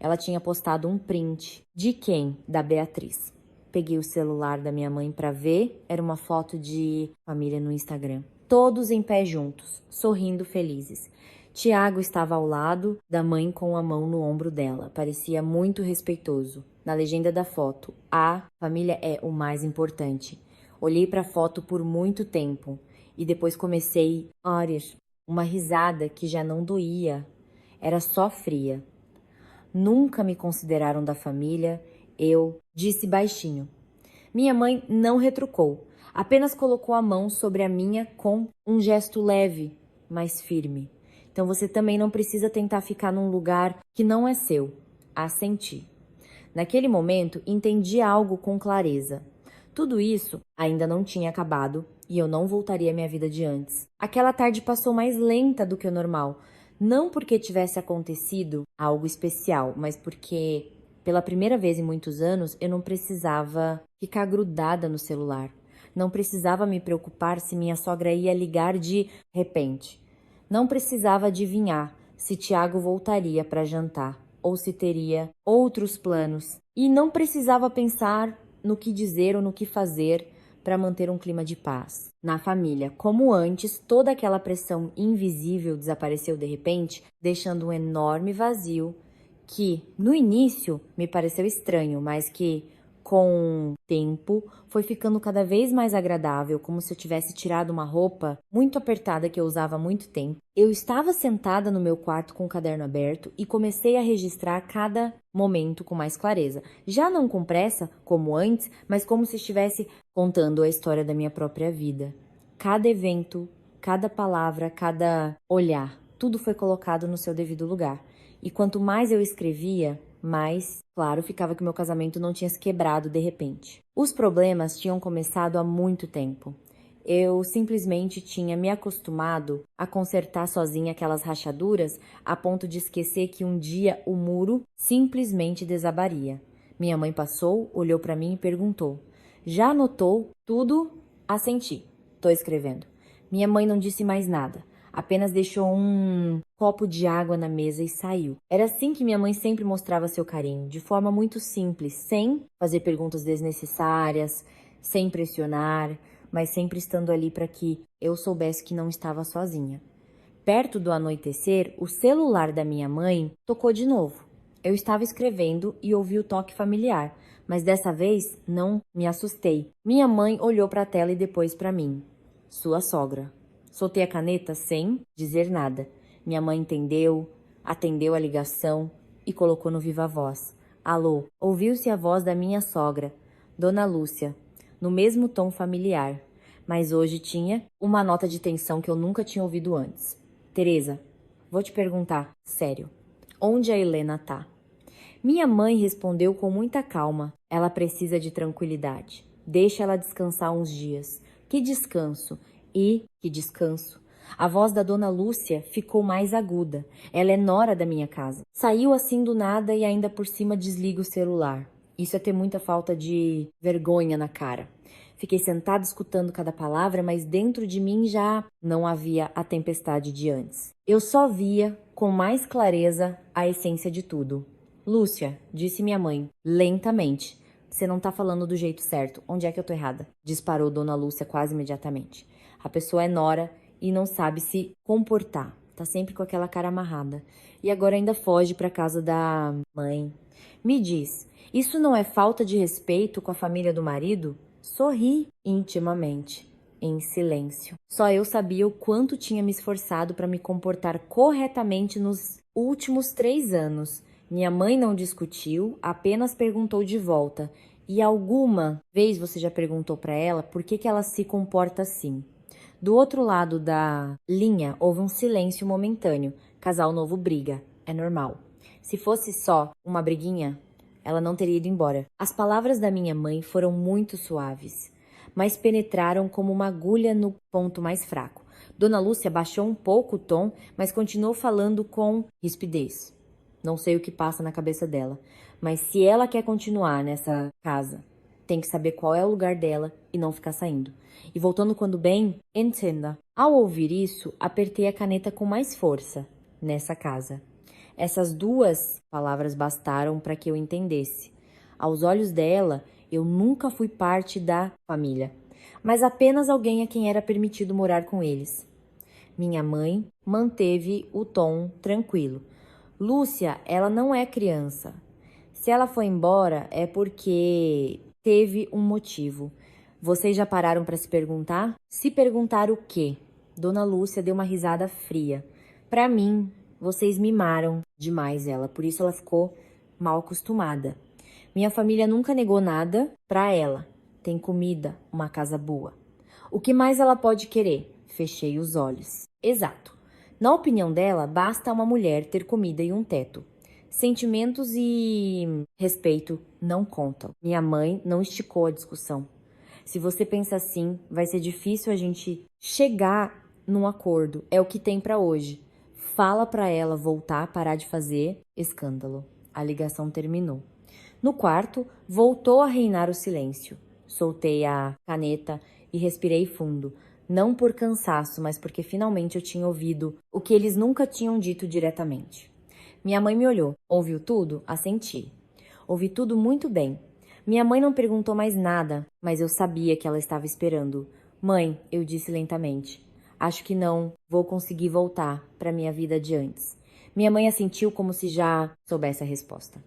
Ela tinha postado um print. De quem? Da Beatriz. Peguei o celular da minha mãe para ver. Era uma foto de família no Instagram. Todos em pé juntos, sorrindo felizes. Tiago estava ao lado da mãe com a mão no ombro dela. Parecia muito respeitoso. Na legenda da foto, a família é o mais importante. Olhei para a foto por muito tempo e depois comecei a rir. Uma risada que já não doía. Era só fria. Nunca me consideraram da família, eu disse baixinho. Minha mãe não retrucou, apenas colocou a mão sobre a minha com um gesto leve, mas firme. Então você também não precisa tentar ficar num lugar que não é seu. Assenti. Naquele momento, entendi algo com clareza. Tudo isso ainda não tinha acabado e eu não voltaria à minha vida de antes. Aquela tarde passou mais lenta do que o normal. Não porque tivesse acontecido algo especial, mas porque, pela primeira vez em muitos anos, eu não precisava ficar grudada no celular. Não precisava me preocupar se minha sogra ia ligar de repente. Não precisava adivinhar se Tiago voltaria para jantar ou se teria outros planos. E não precisava pensar no que dizer ou no que fazer para manter um clima de paz. Na família, como antes, toda aquela pressão invisível desapareceu de repente, deixando um enorme vazio que, no início, me pareceu estranho, mas que, com o tempo, foi ficando cada vez mais agradável, como se eu tivesse tirado uma roupa muito apertada que eu usava há muito tempo. Eu estava sentada no meu quarto com o caderno aberto e comecei a registrar cada momento com mais clareza. Já não com pressa, como antes, mas como se estivesse contando a história da minha própria vida. Cada evento, cada palavra, cada olhar, tudo foi colocado no seu devido lugar. E quanto mais eu escrevia, mais claro ficava que meu casamento não tinha se quebrado de repente. Os problemas tinham começado há muito tempo. Eu simplesmente tinha me acostumado a consertar sozinha aquelas rachaduras a ponto de esquecer que um dia o muro simplesmente desabaria. Minha mãe passou, olhou para mim e perguntou: "Já anotou tudo?" Assenti. "Tô escrevendo." Minha mãe não disse mais nada. Apenas deixou um copo de água na mesa e saiu. Era assim que minha mãe sempre mostrava seu carinho, de forma muito simples, sem fazer perguntas desnecessárias, sem pressionar, mas sempre estando ali para que eu soubesse que não estava sozinha. Perto do anoitecer, o celular da minha mãe tocou de novo. Eu estava escrevendo e ouvi o toque familiar, mas dessa vez não me assustei. Minha mãe olhou para a tela e depois para mim. "Sua sogra." Soltei a caneta sem dizer nada. Minha mãe entendeu, atendeu a ligação e colocou no viva voz. "Alô." Ouviu-se a voz da minha sogra, Dona Lúcia, no mesmo tom familiar, mas hoje tinha uma nota de tensão que eu nunca tinha ouvido antes. "Teresa, vou te perguntar, sério, onde a Helena tá?" Minha mãe respondeu com muita calma. "Ela precisa de tranquilidade. Deixa ela descansar uns dias." Que descanso! E que descanso! A voz da Dona Lúcia ficou mais aguda. Ela é nora da minha casa. Saiu assim do nada e ainda por cima desliga o celular. Isso é ter muita falta de vergonha na cara. Fiquei sentada escutando cada palavra, mas dentro de mim já não havia a tempestade de antes. Eu só via com mais clareza a essência de tudo. Lúcia, disse minha mãe, lentamente. Você não tá falando do jeito certo. Onde é que eu tô errada? Disparou Dona Lúcia quase imediatamente. A pessoa é nora e não sabe se comportar. Tá sempre com aquela cara amarrada. E agora ainda foge pra casa da mãe. Me diz, isso não é falta de respeito com a família do marido? Sorri intimamente, em silêncio. Só eu sabia o quanto tinha me esforçado para me comportar corretamente nos últimos 3 anos. Minha mãe não discutiu, apenas perguntou de volta. E alguma vez você já perguntou para ela por que ela se comporta assim? Do outro lado da linha houve um silêncio momentâneo. Casal novo briga, é normal. Se fosse só uma briguinha, ela não teria ido embora. As palavras da minha mãe foram muito suaves, mas penetraram como uma agulha no ponto mais fraco. Dona Lúcia baixou um pouco o tom, mas continuou falando com rispidez. Não sei o que passa na cabeça dela, mas se ela quer continuar nessa casa, tem que saber qual é o lugar dela e não ficar saindo. E voltando quando bem, entenda. Ao ouvir isso, apertei a caneta com mais força. Nessa casa. Essas 2 palavras bastaram para que eu entendesse. Aos olhos dela, eu nunca fui parte da família, mas apenas alguém a quem era permitido morar com eles. Minha mãe manteve o tom tranquilo. Lúcia, ela não é criança. Se ela foi embora é porque teve um motivo. Vocês já pararam para se perguntar? Se perguntar o quê? Dona Lúcia deu uma risada fria. Para mim, vocês mimaram demais ela, por isso ela ficou mal acostumada. Minha família nunca negou nada para ela. Tem comida, uma casa boa. O que mais ela pode querer? Fechei os olhos. Exato. Na opinião dela, basta uma mulher ter comida e um teto. Sentimentos e respeito não contam. Minha mãe não esticou a discussão. Se você pensa assim, vai ser difícil a gente chegar num acordo. É o que tem para hoje. Fala para ela voltar, parar de fazer escândalo. A ligação terminou. No quarto, voltou a reinar o silêncio. Soltei a caneta e respirei fundo. Não por cansaço, mas porque finalmente eu tinha ouvido o que eles nunca tinham dito diretamente. Minha mãe me olhou. Ouviu tudo? Assenti. Ouvi tudo muito bem. Minha mãe não perguntou mais nada, mas eu sabia que ela estava esperando. Mãe, eu disse lentamente. Acho que não vou conseguir voltar para minha vida de antes. Minha mãe assentiu como se já soubesse a resposta.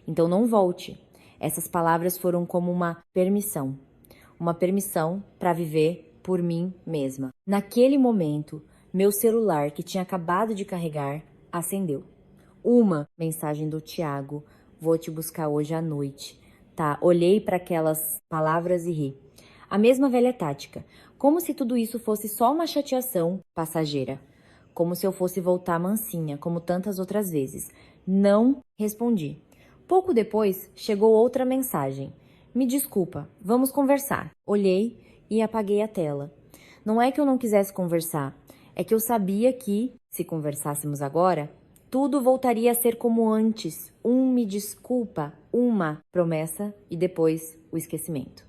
Então não volte. Essas palavras foram como uma permissão. Uma permissão para viver por mim mesma. Naquele momento, meu celular, que tinha acabado de carregar, acendeu. Uma mensagem do Tiago. Vou te buscar hoje à noite. Tá, olhei para aquelas palavras e ri. A mesma velha tática. Como se tudo isso fosse só uma chateação passageira. Como se eu fosse voltar mansinha, como tantas outras vezes. Não respondi. Pouco depois, chegou outra mensagem. Me desculpa, vamos conversar. Olhei e apaguei a tela. Não é que eu não quisesse conversar, é que eu sabia que, se conversássemos agora, tudo voltaria a ser como antes. Me desculpa, uma promessa e depois o esquecimento.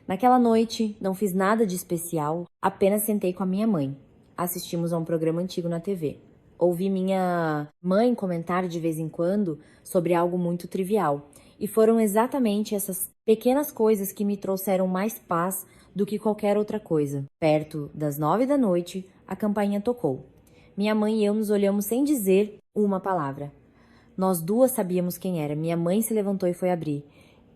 Naquela noite, não fiz nada de especial, apenas sentei com a minha mãe. Assistimos a um programa antigo na TV. Ouvi minha mãe comentar de vez em quando sobre algo muito trivial. E foram exatamente essas pequenas coisas que me trouxeram mais paz do que qualquer outra coisa. Perto das 9 da noite, a campainha tocou. Minha mãe e eu nos olhamos sem dizer uma palavra. Nós 2 sabíamos quem era. Minha mãe se levantou e foi abrir.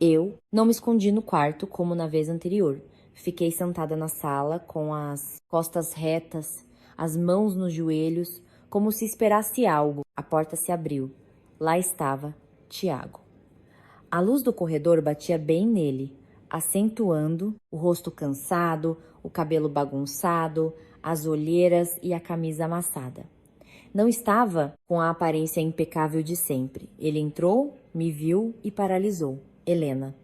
Eu não me escondi no quarto como na vez anterior. Fiquei sentada na sala com as costas retas, as mãos nos joelhos, como se esperasse algo. A porta se abriu. Lá estava Tiago. A luz do corredor batia bem nele, acentuando o rosto cansado, o cabelo bagunçado, as olheiras e a camisa amassada. Não estava com a aparência impecável de sempre. Ele entrou, me viu e paralisou. Helena.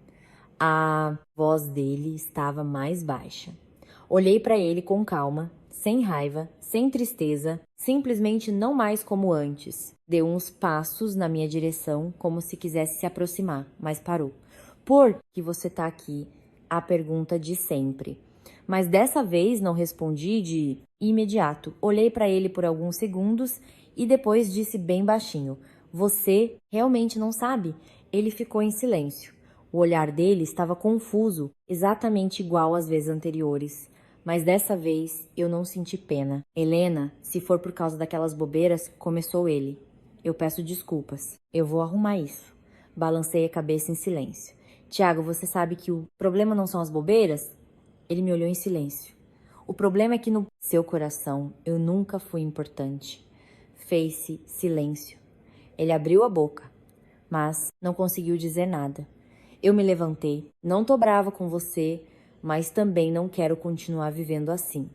A voz dele estava mais baixa. Olhei para ele com calma, sem raiva, sem tristeza, simplesmente não mais como antes. Deu uns passos na minha direção, como se quisesse se aproximar, mas parou. por que você tá aqui? A pergunta de sempre. Mas dessa vez não respondi de imediato. Olhei para ele por alguns segundos e depois disse bem baixinho: Você realmente não sabe? Ele ficou em silêncio. O olhar dele estava confuso, exatamente igual às vezes anteriores. Mas dessa vez eu não senti pena. Helena, se for por causa daquelas bobeiras, começou ele. Eu peço desculpas. Eu vou arrumar isso. Balancei a cabeça em silêncio. Tiago, você sabe que o problema não são as bobeiras? Ele me olhou em silêncio. O problema é que no seu coração eu nunca fui importante. Fez-se silêncio. Ele abriu a boca, mas não conseguiu dizer nada. Eu me levantei. Não tô brava com você, mas também não quero continuar vivendo assim.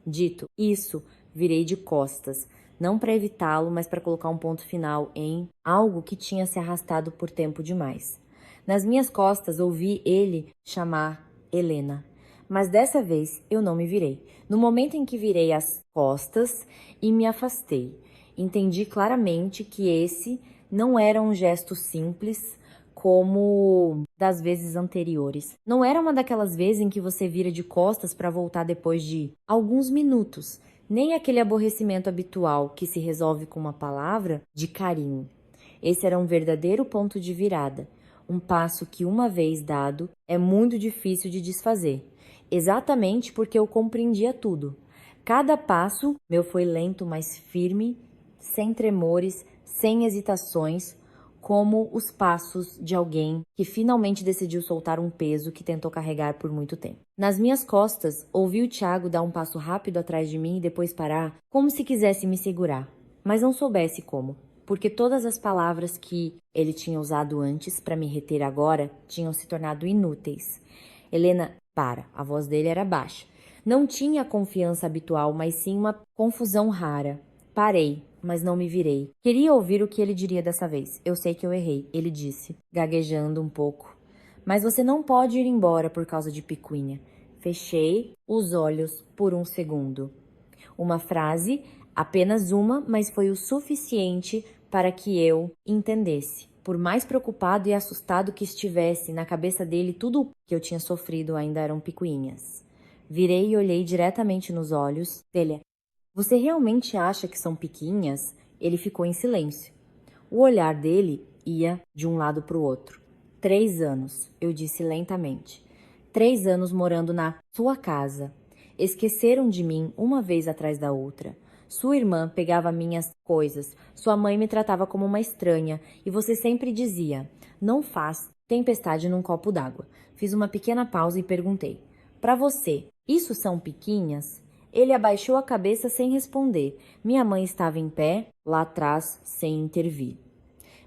Dito isso, virei de costas, não para evitá-lo, mas para colocar um ponto final em algo que tinha se arrastado por tempo demais. Nas minhas costas ouvi ele chamar Helena, mas dessa vez eu não me virei. No momento em que virei as costas e me afastei, entendi claramente que esse não era um gesto simples como das vezes anteriores. Não era uma daquelas vezes em que você vira de costas para voltar depois de alguns minutos, nem aquele aborrecimento habitual que se resolve com uma palavra de carinho. Esse era um verdadeiro ponto de virada, um passo que, uma vez dado, é muito difícil de desfazer, exatamente porque eu compreendia tudo. Cada passo meu foi lento, mas firme, sem tremores, sem hesitações, como os passos de alguém que finalmente decidiu soltar um peso que tentou carregar por muito tempo. Nas minhas costas, ouvi o Tiago dar um passo rápido atrás de mim e depois parar, como se quisesse me segurar, mas não soubesse como, porque todas as palavras que ele tinha usado antes para me reter agora tinham se tornado inúteis. Helena, para. A voz dele era baixa. Não tinha a confiança habitual, mas sim uma confusão rara. Parei, mas não me virei. Queria ouvir o que ele diria dessa vez. Eu sei que eu errei, ele disse, gaguejando um pouco. Mas você não pode ir embora por causa de picuinha. Fechei os olhos por um segundo. Uma frase, apenas uma, mas foi o suficiente para que eu entendesse. Por mais preocupado e assustado que estivesse, na cabeça dele tudo que eu tinha sofrido ainda eram picuinhas. Virei e olhei diretamente nos olhos dele. Você realmente acha que são piquinhas? Ele ficou em silêncio. O olhar dele ia de um lado para o outro. 3 anos, eu disse lentamente. 3 anos morando na sua casa. Esqueceram de mim uma vez atrás da outra. Sua irmã pegava minhas coisas, sua mãe me tratava como uma estranha e você sempre dizia, não faz tempestade num copo d'água. Fiz uma pequena pausa e perguntei, para você, isso são piquinhas? Ele abaixou a cabeça sem responder. Minha mãe estava em pé, lá atrás, sem intervir.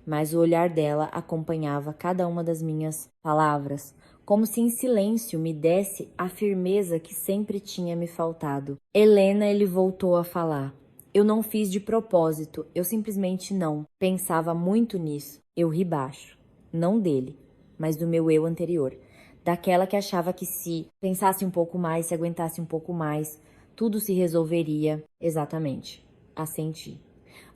Mas o olhar dela acompanhava cada uma das minhas palavras, como se em silêncio me desse a firmeza que sempre tinha me faltado. Helena, ele voltou a falar. Eu não fiz de propósito, eu simplesmente não. Pensava muito nisso. Eu ri baixo. Não dele, mas do meu eu anterior. Daquela que achava que se pensasse um pouco mais, se aguentasse um pouco mais, tudo se resolveria. Exatamente. Assenti.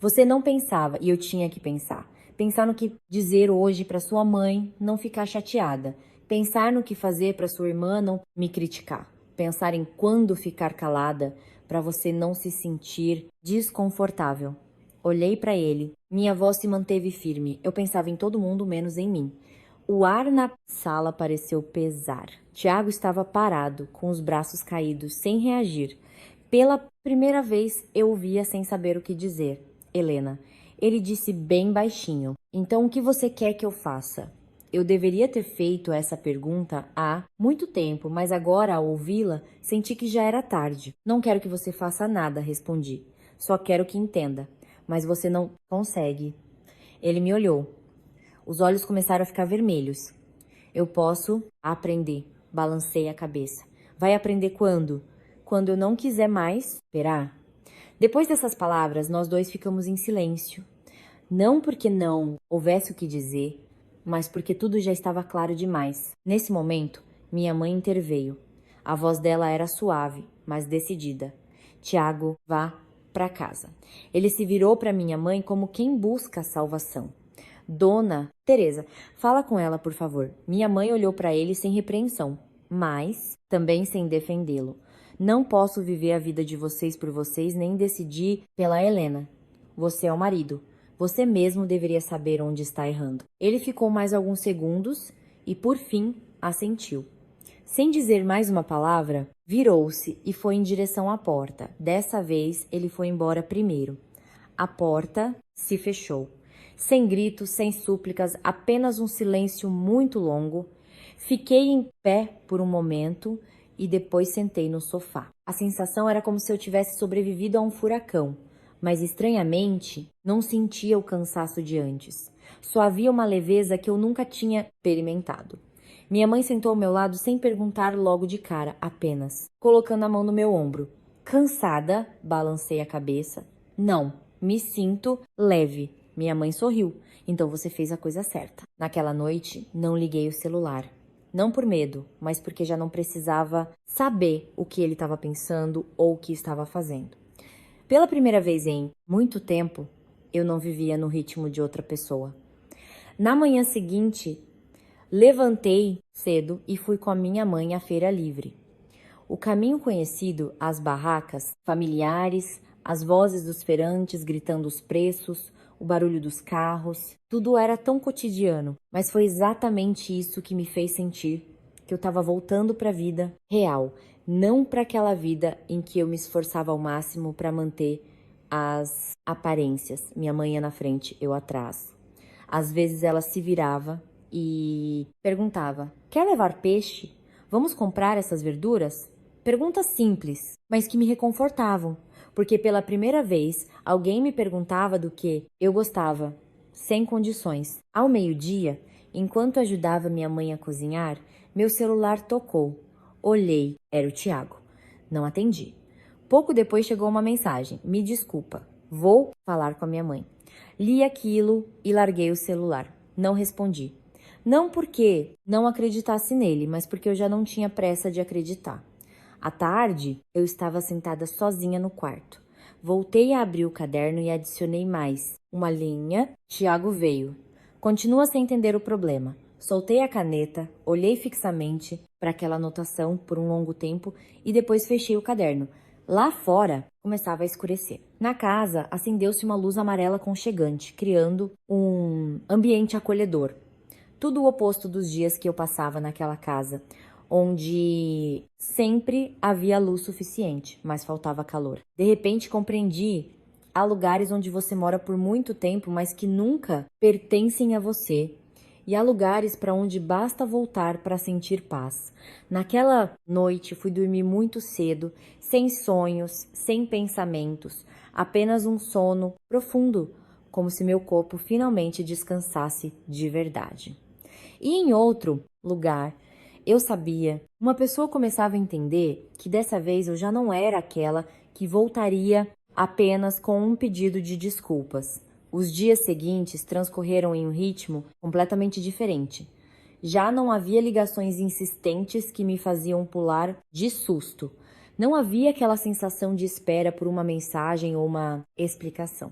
Você não pensava e eu tinha que pensar. Pensar no que dizer hoje para sua mãe não ficar chateada. Pensar no que fazer para sua irmã não me criticar. Pensar em quando ficar calada para você não se sentir desconfortável. Olhei para ele. Minha voz se manteve firme. Eu pensava em todo mundo menos em mim. O ar na sala pareceu pesar. Tiago estava parado, com os braços caídos, sem reagir. Pela primeira vez eu o via sem saber o que dizer. Helena. Ele disse bem baixinho. Então o que você quer que eu faça? Eu deveria ter feito essa pergunta há muito tempo, mas agora, ao ouvi-la, senti que já era tarde. Não quero que você faça nada, respondi. Só quero que entenda. Mas você não consegue. Ele me olhou. Os olhos começaram a ficar vermelhos. Eu posso aprender. Balancei a cabeça. Vai aprender quando? Quando eu não quiser mais esperar. Depois dessas palavras, nós dois ficamos em silêncio. Não porque não houvesse o que dizer, mas porque tudo já estava claro demais. Nesse momento, minha mãe interveio. A voz dela era suave, mas decidida. Tiago, vá para casa. Ele se virou para minha mãe como quem busca a salvação. Dona Teresa, fala com ela, por favor. Minha mãe olhou para ele sem repreensão, mas também sem defendê-lo. Não posso viver a vida de vocês por vocês, nem decidir pela Helena. Você é o marido. Você mesmo deveria saber onde está errando. Ele ficou mais alguns segundos e, por fim, assentiu. Sem dizer mais uma palavra, virou-se e foi em direção à porta. Dessa vez, ele foi embora primeiro. A porta se fechou. Sem gritos, sem súplicas, apenas um silêncio muito longo. Fiquei em pé por um momento e depois sentei no sofá. A sensação era como se eu tivesse sobrevivido a um furacão, mas estranhamente não sentia o cansaço de antes. Só havia uma leveza que eu nunca tinha experimentado. Minha mãe sentou ao meu lado sem perguntar logo de cara, apenas colocando a mão no meu ombro. Cansada, balancei a cabeça. Não, me sinto leve. Minha mãe sorriu. Então você fez a coisa certa. Naquela noite, não liguei o celular. Não por medo, mas porque já não precisava saber o que ele estava pensando ou o que estava fazendo. Pela primeira vez em muito tempo, eu não vivia no ritmo de outra pessoa. Na manhã seguinte, levantei cedo e fui com a minha mãe à feira livre. O caminho conhecido, as barracas, familiares, as vozes dos feirantes gritando os preços, o barulho dos carros, tudo era tão cotidiano, mas foi exatamente isso que me fez sentir que eu estava voltando para a vida real, não para aquela vida em que eu me esforçava ao máximo para manter as aparências. Minha mãe ia na frente, eu atrás. Às vezes ela se virava e perguntava: quer levar peixe? Vamos comprar essas verduras? Perguntas simples, mas que me reconfortavam, porque pela primeira vez alguém me perguntava do que eu gostava, sem condições. Ao meio-dia, enquanto ajudava minha mãe a cozinhar, meu celular tocou. Olhei, era o Tiago. Não atendi. Pouco depois chegou uma mensagem: me desculpa, vou falar com a minha mãe. Li aquilo e larguei o celular. Não respondi. Não porque não acreditasse nele, mas porque eu já não tinha pressa de acreditar. À tarde, eu estava sentada sozinha no quarto. Voltei a abrir o caderno e adicionei mais uma linha. Tiago veio. Continua sem entender o problema. Soltei a caneta, olhei fixamente para aquela anotação por um longo tempo e depois fechei o caderno. Lá fora, começava a escurecer. Na casa, acendeu-se uma luz amarela aconchegante, criando um ambiente acolhedor. Tudo o oposto dos dias que eu passava naquela casa, onde sempre havia luz suficiente, mas faltava calor. De repente, compreendi: há lugares onde você mora por muito tempo, mas que nunca pertencem a você. E há lugares para onde basta voltar para sentir paz. Naquela noite fui dormir muito cedo, sem sonhos, sem pensamentos, apenas um sono profundo, como se meu corpo finalmente descansasse de verdade. E em outro lugar, eu sabia, uma pessoa começava a entender que dessa vez eu já não era aquela que voltaria apenas com um pedido de desculpas. Os dias seguintes transcorreram em um ritmo completamente diferente. Já não havia ligações insistentes que me faziam pular de susto. Não havia aquela sensação de espera por uma mensagem ou uma explicação.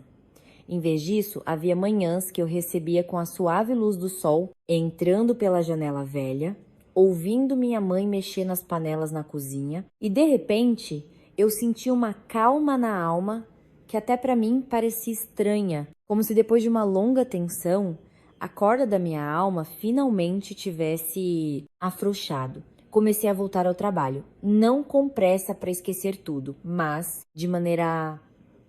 Em vez disso, havia manhãs que eu recebia com a suave luz do sol, entrando pela janela velha, ouvindo minha mãe mexer nas panelas na cozinha, e de repente eu sentia uma calma na alma que até para mim parecia estranha, como se depois de uma longa tensão, a corda da minha alma finalmente tivesse afrouxado. Comecei a voltar ao trabalho, não com pressa para esquecer tudo, mas de maneira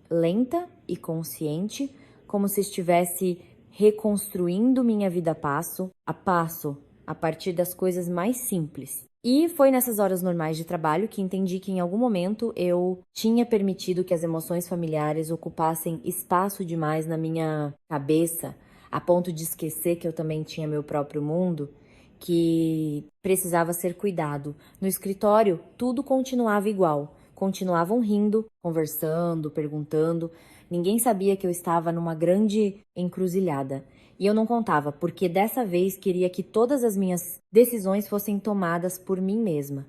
lenta e consciente, como se estivesse reconstruindo minha vida passo, a partir das coisas mais simples. E foi nessas horas normais de trabalho que entendi que em algum momento eu tinha permitido que as emoções familiares ocupassem espaço demais na minha cabeça, a ponto de esquecer que eu também tinha meu próprio mundo, que precisava ser cuidado. No escritório, tudo continuava igual. Continuavam rindo, conversando, perguntando. Ninguém sabia que eu estava numa grande encruzilhada. E eu não contava, porque dessa vez queria que todas as minhas decisões fossem tomadas por mim mesma,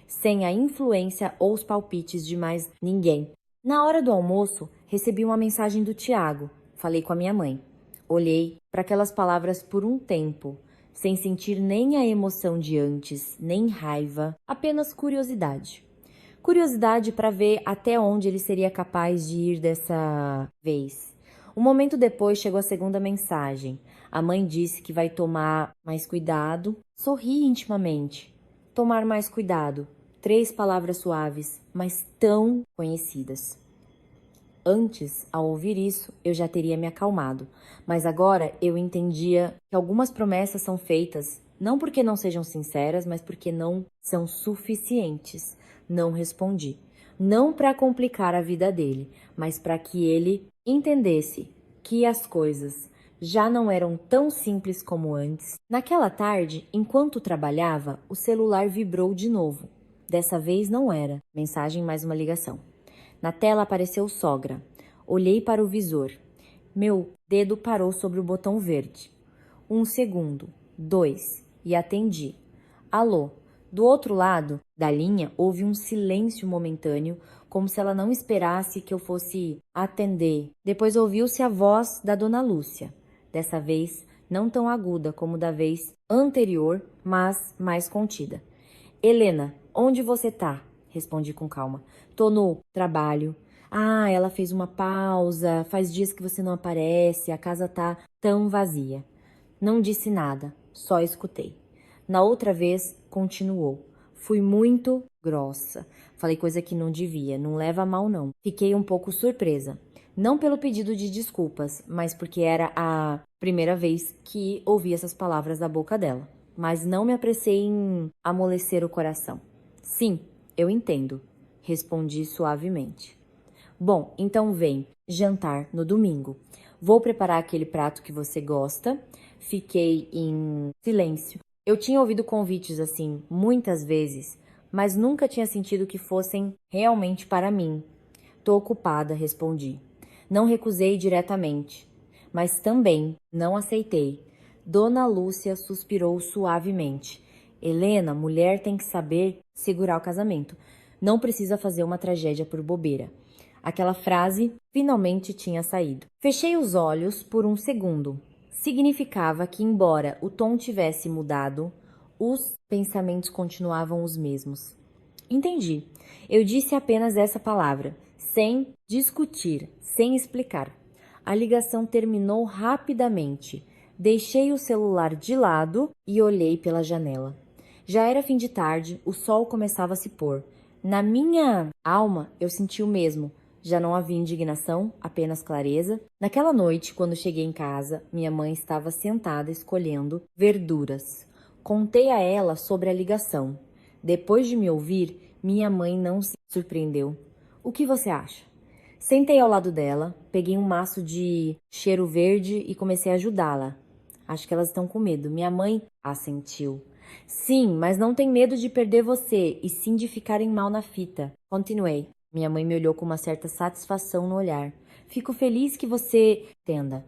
sem a influência ou os palpites de mais ninguém. Na hora do almoço, recebi uma mensagem do Tiago. Falei com a minha mãe. Olhei para aquelas palavras por um tempo, sem sentir nem a emoção de antes, nem raiva, apenas curiosidade. Curiosidade para ver até onde ele seria capaz de ir dessa vez. Um momento depois chegou a segunda mensagem. A mãe disse que vai tomar mais cuidado. Sorri intimamente. Tomar mais cuidado. 3 palavras suaves, mas tão conhecidas. Antes, ao ouvir isso, eu já teria me acalmado, mas agora eu entendia que algumas promessas são feitas não porque não sejam sinceras, mas porque não são suficientes. Não respondi. Não para complicar a vida dele, mas para que ele entendesse que as coisas já não eram tão simples como antes. Naquela tarde, enquanto trabalhava, o celular vibrou de novo. Dessa vez não era mensagem, mais uma ligação. Na tela apareceu sogra. Olhei para o visor. Meu dedo parou sobre o botão verde. 1 segundo, 2, e atendi. Alô? Do outro lado da linha houve um silêncio momentâneo, como se ela não esperasse que eu fosse atender. Depois ouviu-se a voz da dona Lúcia. Dessa vez, não tão aguda como da vez anterior, mas mais contida. Helena, onde você tá? Respondi com calma. Tô no trabalho. Ah, ela fez uma pausa. Faz dias que você não aparece. A casa tá tão vazia. Não disse nada, só escutei. Na outra vez, continuou. Fui muito grossa. Falei coisa que não devia, não leva a mal não. Fiquei um pouco surpresa. Não pelo pedido de desculpas, mas porque era a primeira vez que ouvi essas palavras da boca dela. Mas não me apressei em amolecer o coração. Sim, eu entendo, respondi suavemente. Bom, então vem jantar no domingo. Vou preparar aquele prato que você gosta. Fiquei em silêncio. Eu tinha ouvido convites assim muitas vezes, mas nunca tinha sentido que fossem realmente para mim. Tô ocupada, respondi. Não recusei diretamente, mas também não aceitei. Dona Lúcia suspirou suavemente. Helena, mulher tem que saber segurar o casamento. Não precisa fazer uma tragédia por bobeira. Aquela frase finalmente tinha saído. Fechei os olhos por um segundo. Significava que, embora o tom tivesse mudado, os pensamentos continuavam os mesmos. Entendi. Eu disse apenas essa palavra, sem discutir, sem explicar. A ligação terminou rapidamente. Deixei o celular de lado e olhei pela janela. Já era fim de tarde, o sol começava a se pôr. Na minha alma, eu senti o mesmo. Já não havia indignação, apenas clareza. Naquela noite, quando cheguei em casa, minha mãe estava sentada escolhendo verduras. Contei a ela sobre a ligação. Depois de me ouvir, minha mãe não se surpreendeu. O que você acha? Sentei ao lado dela, peguei um maço de cheiro verde e comecei a ajudá-la. Acho que elas estão com medo. Minha mãe assentiu. Sim, mas não tem medo de perder você, e sim de ficarem mal na fita. Continuei. Minha mãe me olhou com uma certa satisfação no olhar. Fico feliz que você entenda.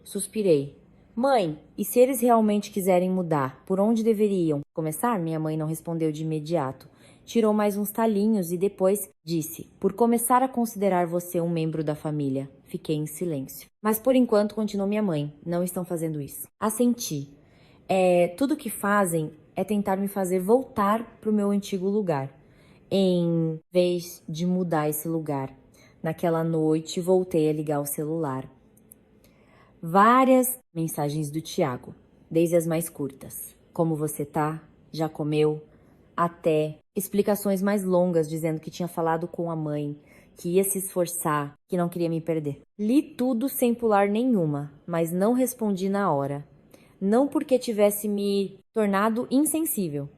Suspirei. Mãe, e se eles realmente quiserem mudar, por onde deveriam começar? Minha mãe não respondeu de imediato. Tirou mais uns talinhos e depois disse: por começar a considerar você um membro da família. Fiquei em silêncio. Mas por enquanto, continuou minha mãe, não estão fazendo isso. Assenti. Tudo que fazem é tentar me fazer voltar para o meu antigo lugar, em vez de mudar esse lugar. Naquela noite, voltei a ligar o celular. Várias mensagens do Tiago, desde as mais curtas. Como você tá? Já comeu? Até explicações mais longas dizendo que tinha falado com a mãe, que ia se esforçar, que não queria me perder. Li tudo sem pular nenhuma, mas não respondi na hora. Não porque tivesse me tornado insensível,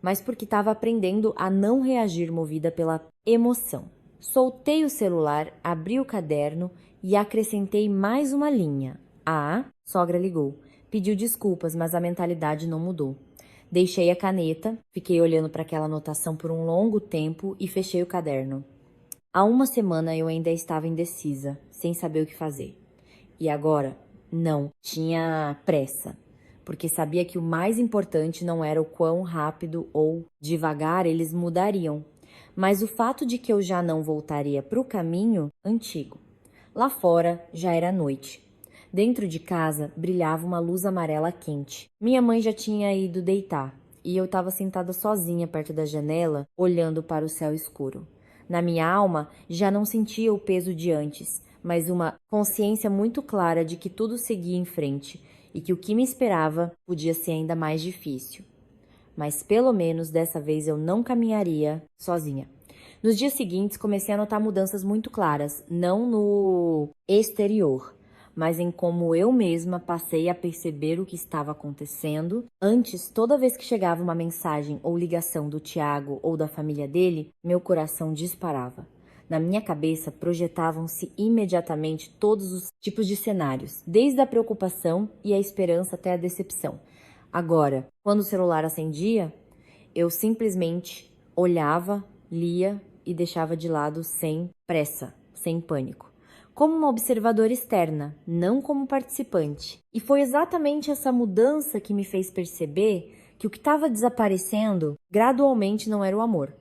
mas porque estava aprendendo a não reagir movida pela emoção. Soltei o celular, abri o caderno e acrescentei mais uma linha. A sogra ligou. Pediu desculpas, mas a mentalidade não mudou. Deixei a caneta, fiquei olhando para aquela anotação por um longo tempo e fechei o caderno. Há uma semana eu ainda estava indecisa, sem saber o que fazer. E agora, não, tinha pressa, porque sabia que o mais importante não era o quão rápido ou devagar eles mudariam, mas o fato de que eu já não voltaria para o caminho antigo. Lá fora já era noite. Dentro de casa brilhava uma luz amarela quente. Minha mãe já tinha ido deitar e eu estava sentada sozinha perto da janela, olhando para o céu escuro. Na minha alma já não sentia o peso de antes, mas uma consciência muito clara de que tudo seguia em frente e que o que me esperava podia ser ainda mais difícil. Mas pelo menos dessa vez eu não caminharia sozinha. Nos dias seguintes comecei a notar mudanças muito claras, não no exterior, mas em como eu mesma passei a perceber o que estava acontecendo. Antes, toda vez que chegava uma mensagem ou ligação do Tiago ou da família dele, meu coração disparava. Na minha cabeça projetavam-se imediatamente todos os tipos de cenários, desde a preocupação e a esperança até a decepção. Agora, quando o celular acendia, eu simplesmente olhava, lia e deixava de lado sem pressa, sem pânico. Como uma observadora externa, não como participante. E foi exatamente essa mudança que me fez perceber que o que estava desaparecendo gradualmente não era o amor,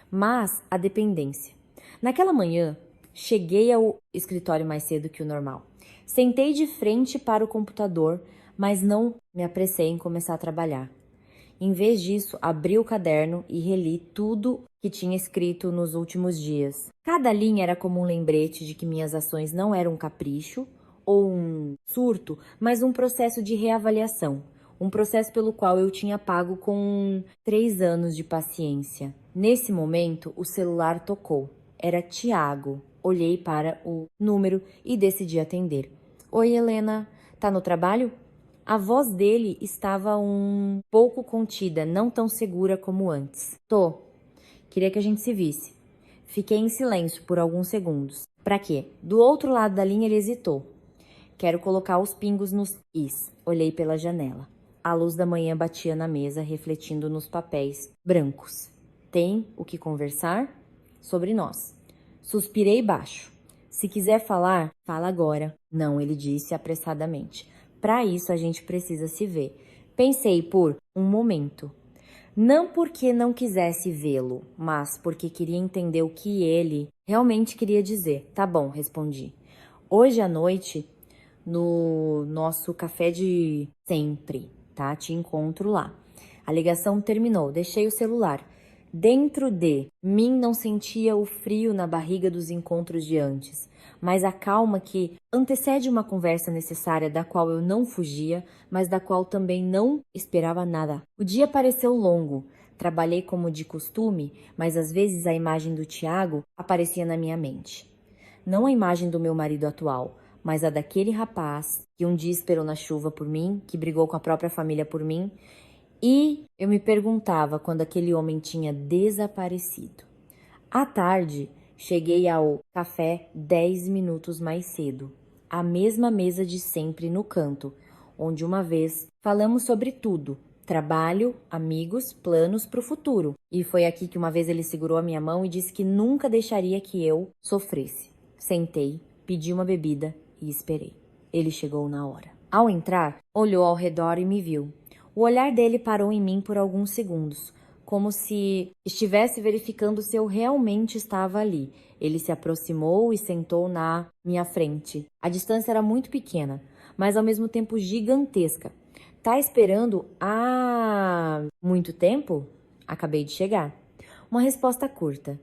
mas a dependência. Naquela manhã, cheguei ao escritório mais cedo que o normal. Sentei de frente para o computador, mas não me apressei em começar a trabalhar. Em vez disso, abri o caderno e reli tudo que tinha escrito nos últimos dias. Cada linha era como um lembrete de que minhas ações não eram um capricho ou um surto, mas um processo de reavaliação. Um processo pelo qual eu tinha pago com 3 anos de paciência. Nesse momento, o celular tocou. Era Tiago. Olhei para o número e decidi atender. Oi, Helena. Tá no trabalho? A voz dele estava um pouco contida, não tão segura como antes. Tô. Queria que a gente se visse. Fiquei em silêncio por alguns segundos. Pra quê? Do outro lado da linha ele hesitou. Quero colocar os pingos nos is. Olhei pela janela. A luz da manhã batia na mesa, refletindo nos papéis brancos. Tem o que conversar? Sobre nós. Suspirei baixo. Se quiser falar, fala agora. Não, ele disse apressadamente. Para isso a gente precisa se ver. Pensei por um momento. Não porque não quisesse vê-lo, mas porque queria entender o que ele realmente queria dizer. Tá bom, respondi. Hoje à noite, no nosso café de sempre, tá? Te encontro lá. A ligação terminou, deixei o celular. Dentro de mim não sentia o frio na barriga dos encontros de antes, mas a calma que antecede uma conversa necessária da qual eu não fugia, mas da qual também não esperava nada. O dia pareceu longo. Trabalhei como de costume, mas às vezes a imagem do Tiago aparecia na minha mente. Não a imagem do meu marido atual, mas a daquele rapaz que um dia esperou na chuva por mim, que brigou com a própria família por mim, e eu me perguntava quando aquele homem tinha desaparecido. À tarde, cheguei ao café 10 minutos mais cedo. A mesma mesa de sempre no canto, onde uma vez falamos sobre tudo. Trabalho, amigos, planos para o futuro. E foi aqui que uma vez ele segurou a minha mão e disse que nunca deixaria que eu sofresse. Sentei, pedi uma bebida e esperei. Ele chegou na hora. Ao entrar, olhou ao redor e me viu. O olhar dele parou em mim por alguns segundos, como se estivesse verificando se eu realmente estava ali. Ele se aproximou e sentou na minha frente. A distância era muito pequena, mas ao mesmo tempo gigantesca. Tá esperando há muito tempo? Acabei de chegar. Uma resposta curta.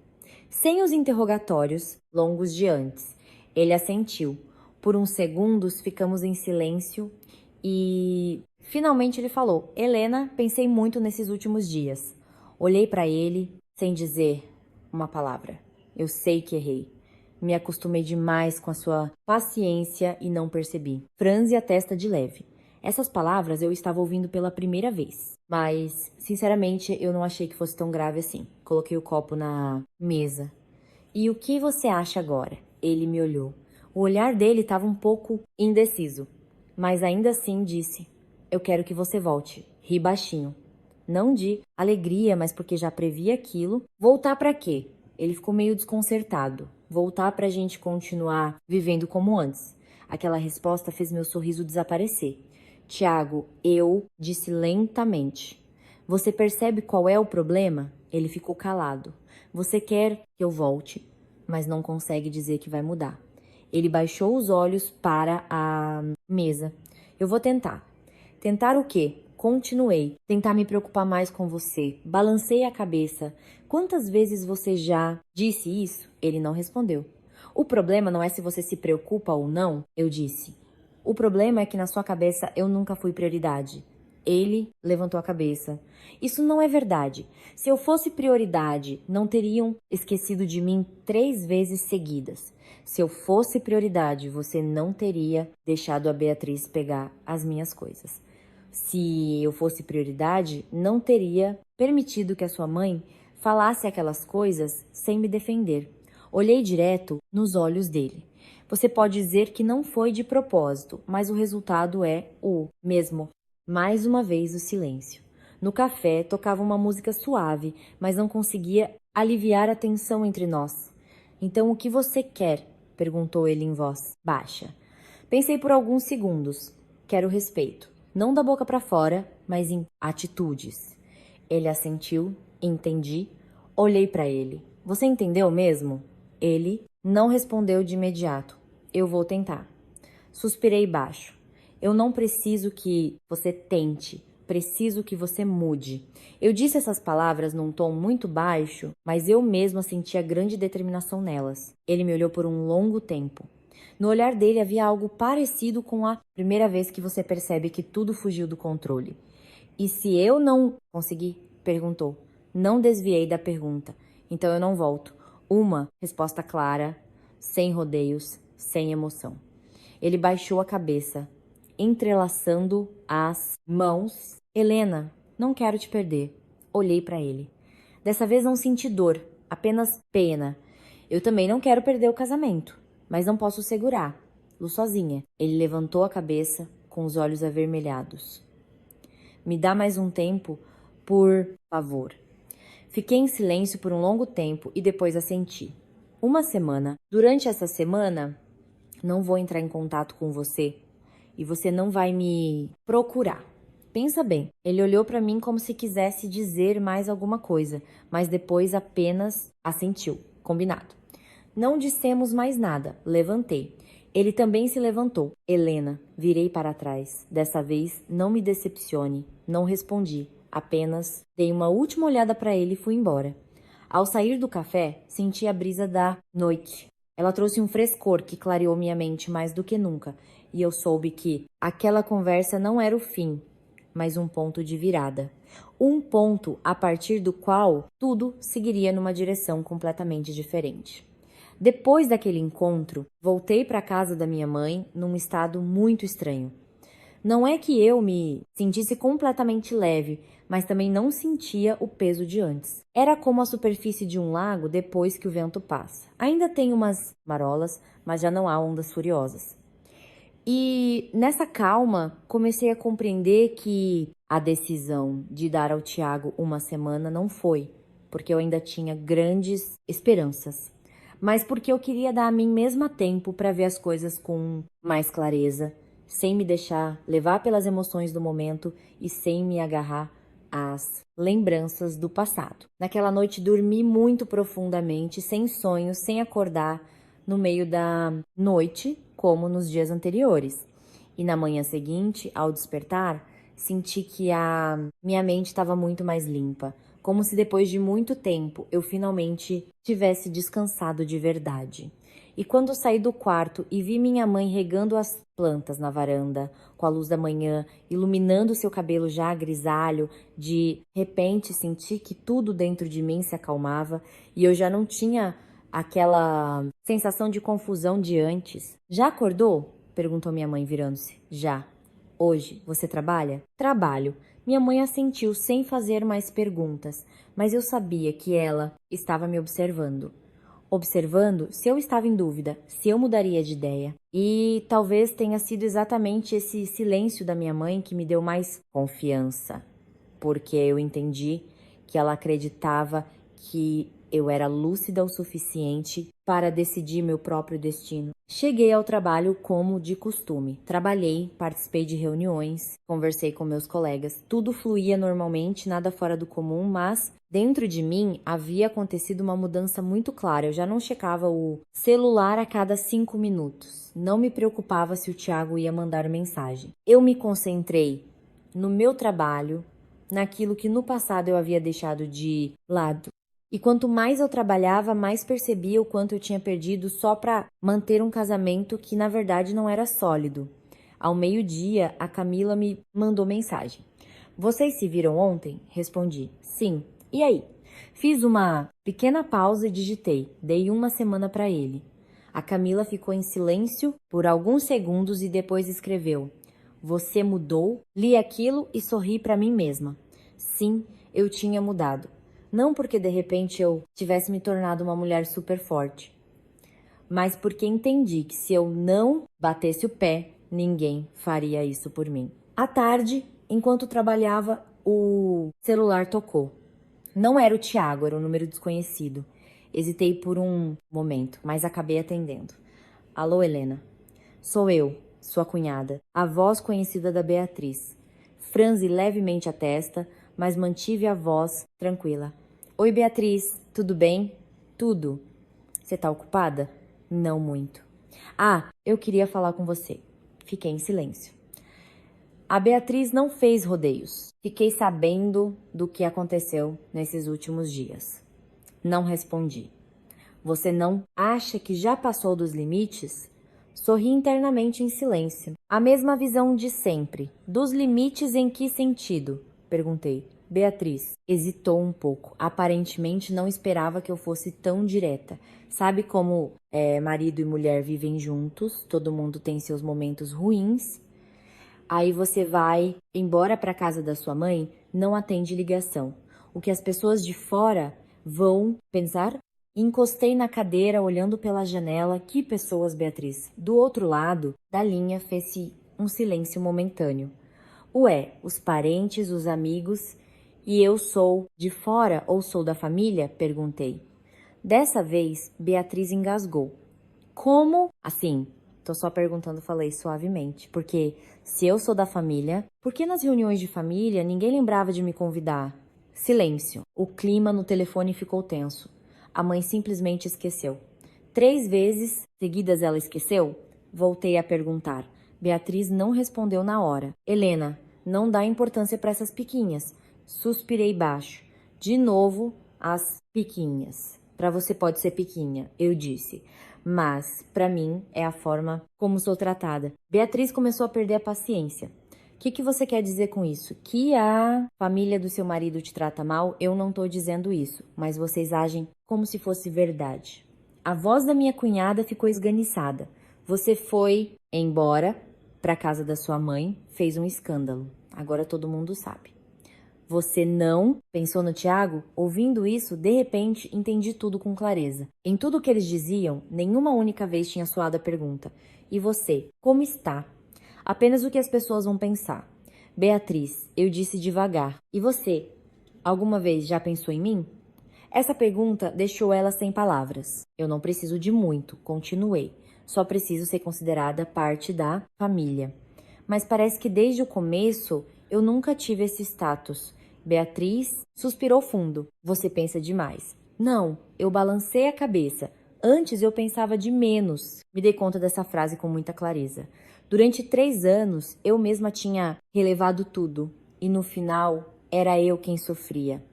Sem os interrogatórios longos de antes. Ele assentiu. Por uns segundos ficamos em silêncio e finalmente ele falou: Helena, pensei muito nesses últimos dias. Olhei para ele sem dizer uma palavra. Eu sei que errei. Me acostumei demais com a sua paciência e não percebi. Franze a testa de leve. Essas palavras eu estava ouvindo pela primeira vez. Mas, sinceramente, eu não achei que fosse tão grave assim. Coloquei o copo na mesa. E o que você acha agora? Ele me olhou. O olhar dele estava um pouco indeciso. Mas ainda assim disse: eu quero que você volte. Ri baixinho. Não de alegria, mas porque já previa aquilo. Voltar pra quê? Ele ficou meio desconcertado. Voltar pra gente continuar vivendo como antes. Aquela resposta fez meu sorriso desaparecer. Tiago, eu disse lentamente. Você percebe qual é o problema? Ele ficou calado. Você quer que eu volte, mas não consegue dizer que vai mudar. Ele baixou os olhos para a Mesa. Eu vou tentar. Tentar o quê? Continuei. Tentar me preocupar mais com você. Balancei a cabeça. Quantas vezes você já disse isso? Ele não respondeu. O problema não é se você se preocupa ou não, eu disse. O problema é que na sua cabeça eu nunca fui prioridade. Ele levantou a cabeça. Isso não é verdade. Se eu fosse prioridade, não teriam esquecido de mim 3 vezes seguidas. Se eu fosse prioridade, você não teria deixado a Beatriz pegar as minhas coisas. Se eu fosse prioridade, não teria permitido que a sua mãe falasse aquelas coisas sem me defender. Olhei direto nos olhos dele. Você pode dizer que não foi de propósito, mas o resultado é o mesmo. Mais uma vez o silêncio. No café tocava uma música suave, mas não conseguia aliviar a tensão entre nós. Então o que você quer? Perguntou ele em voz baixa. Pensei por alguns segundos. Quero respeito. Não da boca para fora, mas em atitudes. Ele assentiu, entendi. Olhei para ele. Você entendeu mesmo? Ele não respondeu de imediato. Eu vou tentar. Suspirei baixo. Eu não preciso que você tente. Preciso que você mude. Eu disse essas palavras num tom muito baixo, mas eu mesma sentia grande determinação nelas. Ele me olhou por um longo tempo. No olhar dele havia algo parecido com a primeira vez que você percebe que tudo fugiu do controle. E se eu não consegui? Perguntou. Não desviei da pergunta. Então eu não volto. Uma resposta clara, sem rodeios, sem emoção. Ele baixou a cabeça, entrelaçando as mãos. Helena, não quero te perder. Olhei para ele. Dessa vez não senti dor, apenas pena. Eu também não quero perder o casamento, mas não posso segurar. Lu sozinha. Ele levantou a cabeça com os olhos avermelhados. Me dá mais um tempo, por favor. Fiquei em silêncio por um longo tempo e depois assenti. Uma semana. Durante essa semana, não vou entrar em contato com você e você não vai me procurar. Pensa bem. Ele olhou para mim como se quisesse dizer mais alguma coisa, mas depois apenas assentiu. Combinado. Não dissemos mais nada. Levantei. Ele também se levantou. Helena, virei para trás. Dessa vez, não me decepcione. Não respondi. Apenas dei uma última olhada para ele e fui embora. Ao sair do café, senti a brisa da noite. Ela trouxe um frescor que clareou minha mente mais do que nunca, e eu soube que aquela conversa não era o fim, mas um ponto de virada. Um ponto a partir do qual tudo seguiria numa direção completamente diferente. Depois daquele encontro, voltei para a casa da minha mãe num estado muito estranho. Não é que eu me sentisse completamente leve, mas também não sentia o peso de antes. Era como a superfície de um lago depois que o vento passa. Ainda tem umas marolas, mas já não há ondas furiosas. E nessa calma, comecei a compreender que a decisão de dar ao Tiago uma semana não foi, porque eu ainda tinha grandes esperanças, mas porque eu queria dar a mim mesma tempo para ver as coisas com mais clareza, sem me deixar levar pelas emoções do momento e sem me agarrar às lembranças do passado. Naquela noite dormi muito profundamente, sem sonhos, sem acordar no meio da noite, como nos dias anteriores. E na manhã seguinte, ao despertar, senti que a minha mente estava muito mais limpa, como se depois de muito tempo eu finalmente tivesse descansado de verdade. E quando saí do quarto e vi minha mãe regando as plantas na varanda, com a luz da manhã, iluminando seu cabelo já grisalho, de repente senti que tudo dentro de mim se acalmava e eu já não tinha aquela sensação de confusão de antes. Já acordou? Perguntou minha mãe virando-se. Já. Hoje, você trabalha? Trabalho. Minha mãe assentiu sem fazer mais perguntas, mas eu sabia que ela estava me observando. Observando se eu estava em dúvida, se eu mudaria de ideia. E talvez tenha sido exatamente esse silêncio da minha mãe que me deu mais confiança, porque eu entendi que ela acreditava que Eu era lúcida o suficiente para decidir meu próprio destino. Cheguei ao trabalho como de costume. Trabalhei, participei de reuniões, conversei com meus colegas. Tudo fluía normalmente, nada fora do comum, mas dentro de mim havia acontecido uma mudança muito clara. Eu já não checava o celular a cada 5 minutos. Não me preocupava se o Thiago ia mandar mensagem. Eu me concentrei no meu trabalho, naquilo que no passado eu havia deixado de lado. E quanto mais eu trabalhava, mais percebia o quanto eu tinha perdido só para manter um casamento que na verdade não era sólido. Ao meio-dia, a Camila me mandou mensagem. Vocês se viram ontem? Respondi. Sim. E aí? Fiz uma pequena pausa e digitei. Dei uma semana para ele. A Camila ficou em silêncio por alguns segundos e depois escreveu. Você mudou? Li aquilo e sorri para mim mesma. Sim, eu tinha mudado. Não porque de repente eu tivesse me tornado uma mulher super forte, mas porque entendi que se eu não batesse o pé, ninguém faria isso por mim. À tarde, enquanto trabalhava, o celular tocou. Não era o Thiago, era um número desconhecido. Hesitei por um momento, mas acabei atendendo. Alô, Helena. Sou eu, sua cunhada, a voz conhecida da Beatriz. Franzi levemente a testa, mas mantive a voz tranquila. Oi, Beatriz, tudo bem? Tudo. Você tá ocupada? Não muito. Ah, eu queria falar com você. Fiquei em silêncio. A Beatriz não fez rodeios. Fiquei sabendo do que aconteceu nesses últimos dias. Não respondi. Você não acha que já passou dos limites? Sorri internamente em silêncio. A mesma visão de sempre. Dos limites em que sentido? Perguntei. Beatriz hesitou um pouco. Aparentemente não esperava que eu fosse tão direta. Sabe como marido e mulher vivem juntos, todo mundo tem seus momentos ruins. Aí você vai embora para casa da sua mãe, não atende ligação. O que as pessoas de fora vão pensar? Encostei na cadeira, olhando pela janela. Que pessoas, Beatriz? Do outro lado da linha fez-se um silêncio momentâneo. Ué, os parentes, os amigos. E eu sou de fora ou sou da família? Perguntei. Dessa vez, Beatriz engasgou. Como? Assim, tô só perguntando, falei suavemente. Porque se eu sou da família, por que nas reuniões de família ninguém lembrava de me convidar? Silêncio. O clima no telefone ficou tenso. A mãe simplesmente esqueceu. 3 vezes seguidas ela esqueceu? Voltei a perguntar. Beatriz não respondeu na hora. Helena, não dá importância para essas piquinhas. Suspirei baixo. De novo, as piquinhas. Para você pode ser piquinha, eu disse. Mas, para mim, é a forma como sou tratada. Beatriz começou a perder a paciência. O que você quer dizer com isso? Que a família do seu marido te trata mal? Eu não tô dizendo isso, mas vocês agem como se fosse verdade. A voz da minha cunhada ficou esganiçada. Você foi embora para casa da sua mãe, fez um escândalo. Agora todo mundo sabe. Você não pensou no Thiago? Ouvindo isso, de repente, entendi tudo com clareza. Em tudo o que eles diziam, nenhuma única vez tinha soado a pergunta. E você, como está? Apenas o que as pessoas vão pensar. Beatriz, eu disse devagar. E você, alguma vez já pensou em mim? Essa pergunta deixou ela sem palavras. Eu não preciso de muito, continuei. Só preciso ser considerada parte da família. Mas parece que desde o começo eu nunca tive esse status. Beatriz suspirou fundo. Você pensa demais. Não, eu balancei a cabeça. Antes eu pensava de menos. Me dei conta dessa frase com muita clareza. Durante 3 anos, eu mesma tinha relevado tudo. E no final, era eu quem sofria.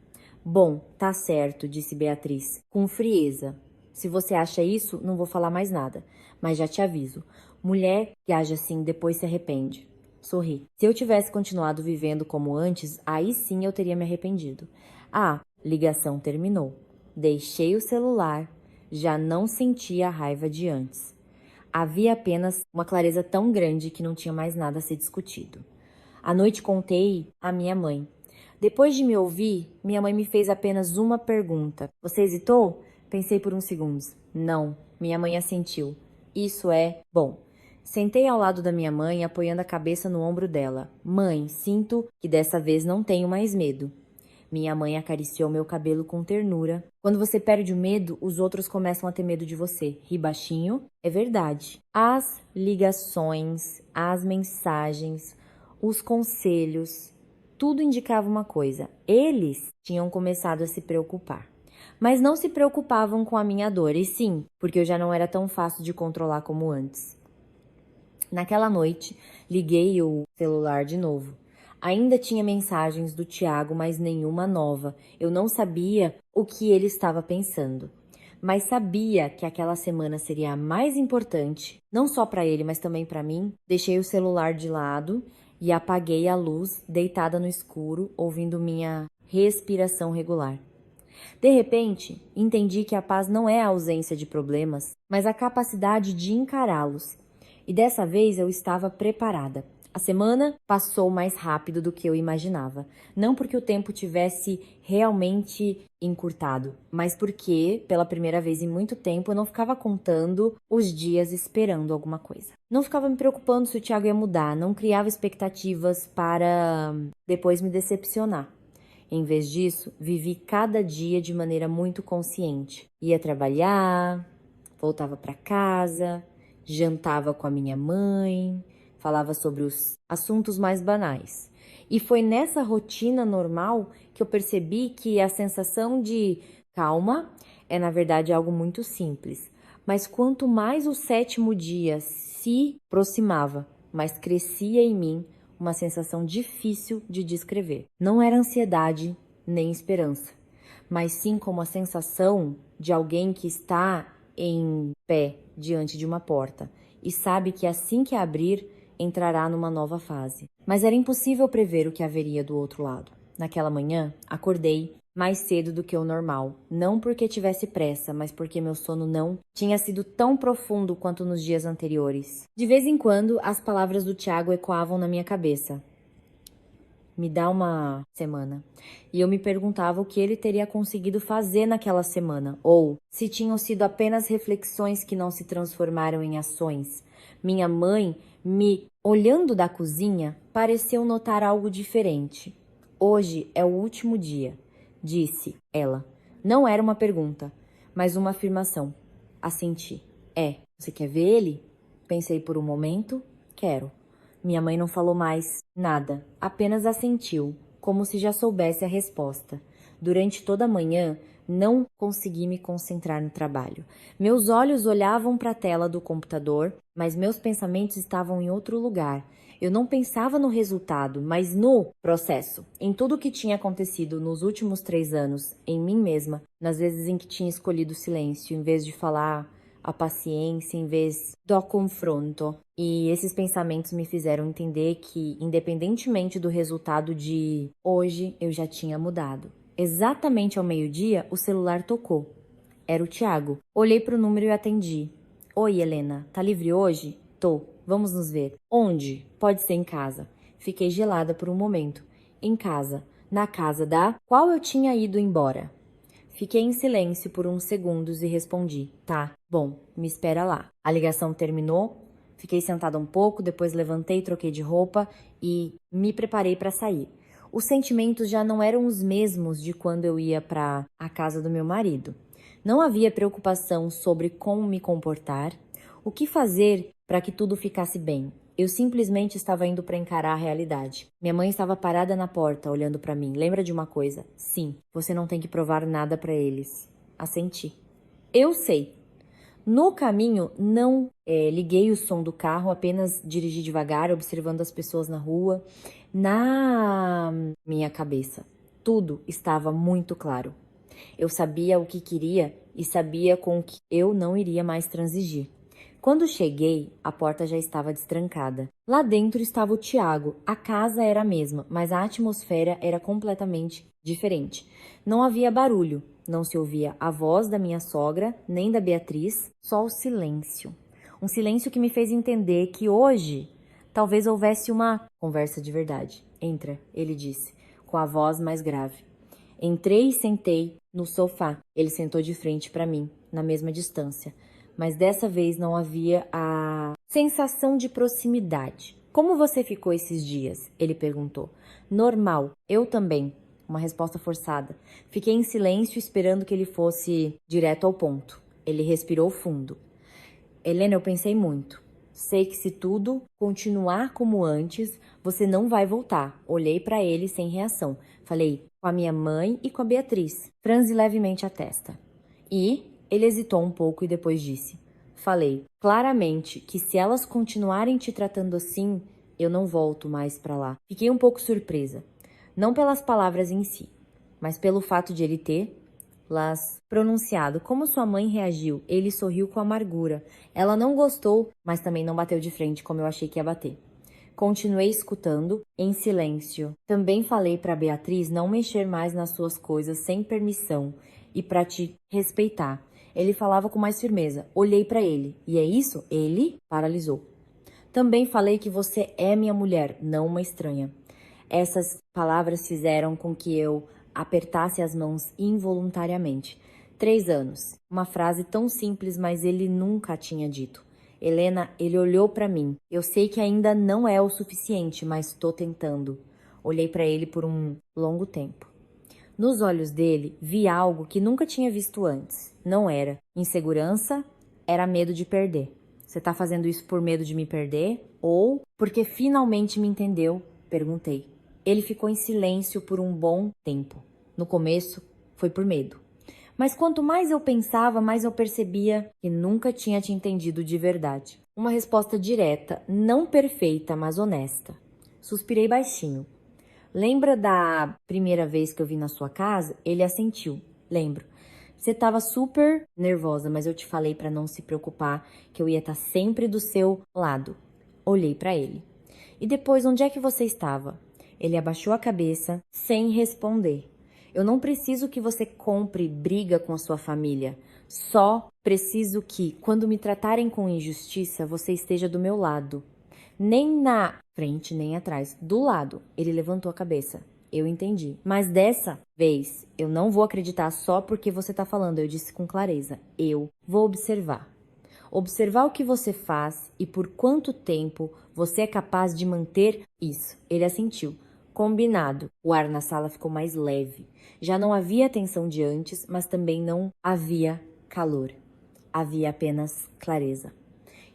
Bom, tá certo, disse Beatriz, com frieza. Se você acha isso, não vou falar mais nada. Mas já te aviso. Mulher que age assim depois se arrepende. Sorri. Se eu tivesse continuado vivendo como antes, aí sim eu teria me arrependido. Ah, ligação terminou. Deixei o celular. Já não sentia a raiva de antes. Havia apenas uma clareza tão grande que não tinha mais nada a ser discutido. À noite contei à minha mãe. Depois de me ouvir, minha mãe me fez apenas uma pergunta. Você hesitou? Pensei por uns segundos. Não, minha mãe assentiu. Isso é bom. Sentei ao lado da minha mãe, apoiando a cabeça no ombro dela. Mãe, sinto que dessa vez não tenho mais medo. Minha mãe acariciou meu cabelo com ternura. Quando você perde o medo, os outros começam a ter medo de você. Ri baixinho. É verdade. As ligações, as mensagens, os conselhos, tudo indicava uma coisa. Eles tinham começado a se preocupar. Mas não se preocupavam com a minha dor, e sim, porque eu já não era tão fácil de controlar como antes. Naquela noite, liguei o celular de novo. Ainda tinha mensagens do Tiago, mas nenhuma nova. Eu não sabia o que ele estava pensando, mas sabia que aquela semana seria a mais importante, não só para ele, mas também para mim. Deixei o celular de lado e apaguei a luz, deitada no escuro, ouvindo minha respiração regular. De repente, entendi que a paz não é a ausência de problemas, mas a capacidade de encará-los. E dessa vez eu estava preparada. A semana passou mais rápido do que eu imaginava. Não porque o tempo tivesse realmente encurtado, mas porque, pela primeira vez em muito tempo, eu não ficava contando os dias esperando alguma coisa. Não ficava me preocupando se o Thiago ia mudar, não criava expectativas para depois me decepcionar. Em vez disso, vivi cada dia de maneira muito consciente. Ia trabalhar, voltava para casa, jantava com a minha mãe, falava sobre os assuntos mais banais. E foi nessa rotina normal que eu percebi que a sensação de calma é, na verdade, algo muito simples. Mas quanto mais o sétimo dia se aproximava, mais crescia em mim uma sensação difícil de descrever. Não era ansiedade nem esperança, mas sim como a sensação de alguém que está em pé diante de uma porta e sabe que assim que abrir, entrará numa nova fase. Mas era impossível prever o que haveria do outro lado. Naquela manhã, acordei mais cedo do que o normal, não porque tivesse pressa, mas porque meu sono não tinha sido tão profundo quanto nos dias anteriores. De vez em quando, as palavras do Tiago ecoavam na minha cabeça. Me dá uma semana. E eu me perguntava o que ele teria conseguido fazer naquela semana, ou se tinham sido apenas reflexões que não se transformaram em ações. Minha mãe, me olhando da cozinha, pareceu notar algo diferente. Hoje é o último dia, disse ela. Não era uma pergunta, mas uma afirmação. Assenti. É, você quer ver ele? Pensei por um momento. Quero. Minha mãe não falou mais nada, apenas assentiu, como se já soubesse a resposta. Durante toda a manhã, não consegui me concentrar no trabalho. Meus olhos olhavam para a tela do computador, mas meus pensamentos estavam em outro lugar. Eu não pensava no resultado, mas no processo, em tudo o que tinha acontecido nos últimos 3 anos, em mim mesma, nas vezes em que tinha escolhido o silêncio em vez de falar, a paciência em vez do confronto. E esses pensamentos me fizeram entender que, independentemente do resultado de hoje, eu já tinha mudado. Exatamente ao meio-dia, o celular tocou. Era o Thiago. Olhei para o número e atendi. Oi, Helena, tá livre hoje? Tô. Vamos nos ver. Onde? Pode ser em casa. Fiquei gelada por um momento. Em casa. Na casa da qual eu tinha ido embora. Fiquei em silêncio por uns segundos e respondi: tá, bom, me espera lá. A ligação terminou, fiquei sentada um pouco, depois levantei, troquei de roupa e me preparei para sair. Os sentimentos já não eram os mesmos de quando eu ia para a casa do meu marido. Não havia preocupação sobre como me comportar, o que fazer para que tudo ficasse bem. Eu simplesmente estava indo para encarar a realidade. Minha mãe estava parada na porta, olhando para mim. Lembra de uma coisa? Sim, você não tem que provar nada para eles. Assenti. Eu sei. No caminho, não liguei o som do carro, apenas dirigi devagar, observando as pessoas na rua. Na minha cabeça, tudo estava muito claro. Eu sabia o que queria e sabia com o que eu não iria mais transigir. Quando cheguei, a porta já estava destrancada. Lá dentro estava o Tiago. A casa era a mesma, mas a atmosfera era completamente diferente. Não havia barulho, não se ouvia a voz da minha sogra, nem da Beatriz, só o silêncio. Um silêncio que me fez entender que hoje talvez houvesse uma conversa de verdade. Entra, ele disse, com a voz mais grave. Entrei e sentei no sofá. Ele sentou de frente para mim, na mesma distância. Mas dessa vez não havia a sensação de proximidade. Como você ficou esses dias? Ele perguntou. Normal, eu também. uma resposta forçada. Fiquei em silêncio esperando que ele fosse direto ao ponto. Ele respirou fundo. Helena, eu pensei muito. Sei que se tudo continuar como antes, você não vai voltar. Olhei para ele sem reação. Falei, com a minha mãe e com a Beatriz. Franzi levemente a testa. E ele hesitou um pouco e depois disse. Falei, claramente, que se elas continuarem te tratando assim, eu não volto mais para lá. Fiquei um pouco surpresa. Não pelas palavras em si, mas pelo fato de ele ter las pronunciado. Como sua mãe reagiu? Ele sorriu com amargura. Ela não gostou, mas também não bateu de frente como eu achei que ia bater. Continuei escutando, em silêncio. Também falei para Beatriz não mexer mais nas suas coisas sem permissão e para te respeitar. Ele falava com mais firmeza. Olhei para ele. E é isso? Ele paralisou. Também falei que você é minha mulher, não uma estranha. Essas palavras fizeram com que eu apertasse as mãos involuntariamente. 3 anos. Uma frase tão simples, mas ele nunca a tinha dito. Helena, ele olhou para mim. Eu sei que ainda não é o suficiente, mas tô tentando. Olhei para ele por um longo tempo. Nos olhos dele, vi algo que nunca tinha visto antes. Não era insegurança, era medo de perder. Você tá fazendo isso por medo de me perder? Ou porque finalmente me entendeu? Perguntei. Ele ficou em silêncio por um bom tempo. No começo, foi por medo. Mas quanto mais eu pensava, mais eu percebia que nunca tinha te entendido de verdade. Uma resposta direta, não perfeita, mas honesta. Suspirei baixinho. Lembra da primeira vez que eu vim na sua casa? Ele assentiu. Lembro. Você estava super nervosa, mas eu te falei para não se preocupar, que eu ia estar sempre do seu lado. Olhei para ele. E depois, onde é que você estava? Ele abaixou a cabeça, sem responder. Eu não preciso que você compre briga com a sua família. Só preciso que, quando me tratarem com injustiça, você esteja do meu lado. Nem na frente, nem atrás. Do lado. Ele levantou a cabeça. Eu entendi. Mas dessa vez, eu não vou acreditar só porque você tá falando. Eu disse com clareza. Eu vou observar. Observar o que você faz e por quanto tempo você é capaz de manter isso. Ele assentiu. Combinado. O ar na sala ficou mais leve. Já não havia tensão de antes, mas também não havia calor. Havia apenas clareza.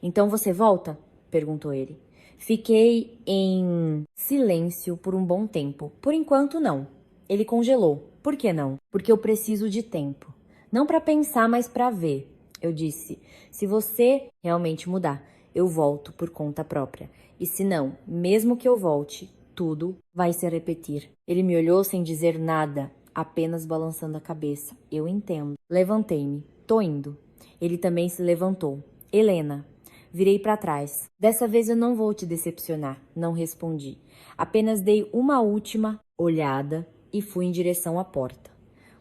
Então você volta? Perguntou ele. Fiquei em silêncio por um bom tempo. Por enquanto, não. Ele congelou. Por que não? Porque eu preciso de tempo. Não para pensar, mas para ver. Eu disse, se você realmente mudar, eu volto por conta própria. E se não, mesmo que eu volte, tudo vai se repetir. Ele me olhou sem dizer nada, apenas balançando a cabeça. Eu entendo. Levantei-me. Tô indo. Ele também se levantou. Helena. Virei para trás. Dessa vez eu não vou te decepcionar, não respondi. Apenas dei uma última olhada e fui em direção à porta.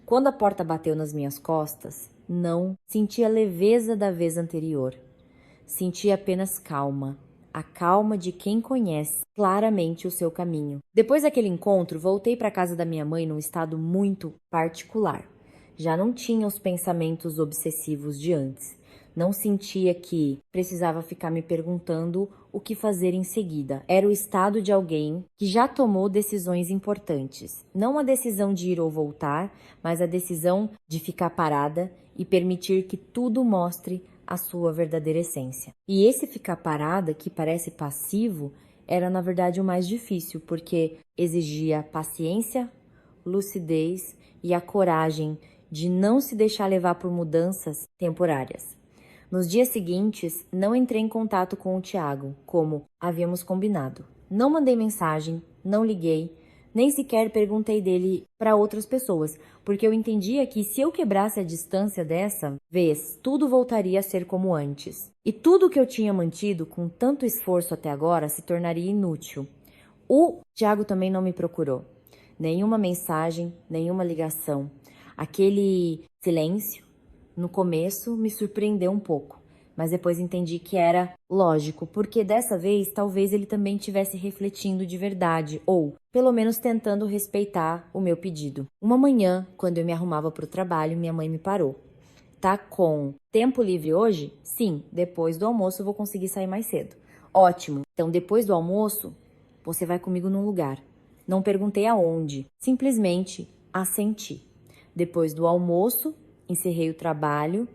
Quando a porta bateu nas minhas costas, não senti a leveza da vez anterior. Senti apenas calma, a calma de quem conhece claramente o seu caminho. Depois daquele encontro, voltei para a casa da minha mãe num estado muito particular. Já não tinha os pensamentos obsessivos de antes. Não sentia que precisava ficar me perguntando o que fazer em seguida. Era o estado de alguém que já tomou decisões importantes. Não a decisão de ir ou voltar, mas a decisão de ficar parada e permitir que tudo mostre a sua verdadeira essência. E esse ficar parada, que parece passivo, era na verdade o mais difícil, porque exigia paciência, lucidez e a coragem de não se deixar levar por mudanças temporárias. Nos dias seguintes, não entrei em contato com o Tiago, como havíamos combinado. Não mandei mensagem, não liguei, nem sequer perguntei dele para outras pessoas, porque eu entendia que se eu quebrasse a distância dessa vez, tudo voltaria a ser como antes. E tudo que eu tinha mantido com tanto esforço até agora se tornaria inútil. O Tiago também não me procurou. Nenhuma mensagem, nenhuma ligação. Aquele silêncio, no começo, me surpreendeu um pouco, mas depois entendi que era lógico, porque dessa vez talvez ele também estivesse refletindo de verdade, ou pelo menos tentando respeitar o meu pedido. Uma manhã, quando eu me arrumava para o trabalho, minha mãe me parou. Tá com tempo livre hoje? Sim, depois do almoço eu vou conseguir sair mais cedo. Ótimo, então depois do almoço, você vai comigo num lugar. Não perguntei aonde, simplesmente assenti. Depois do almoço, encerrei o trabalho,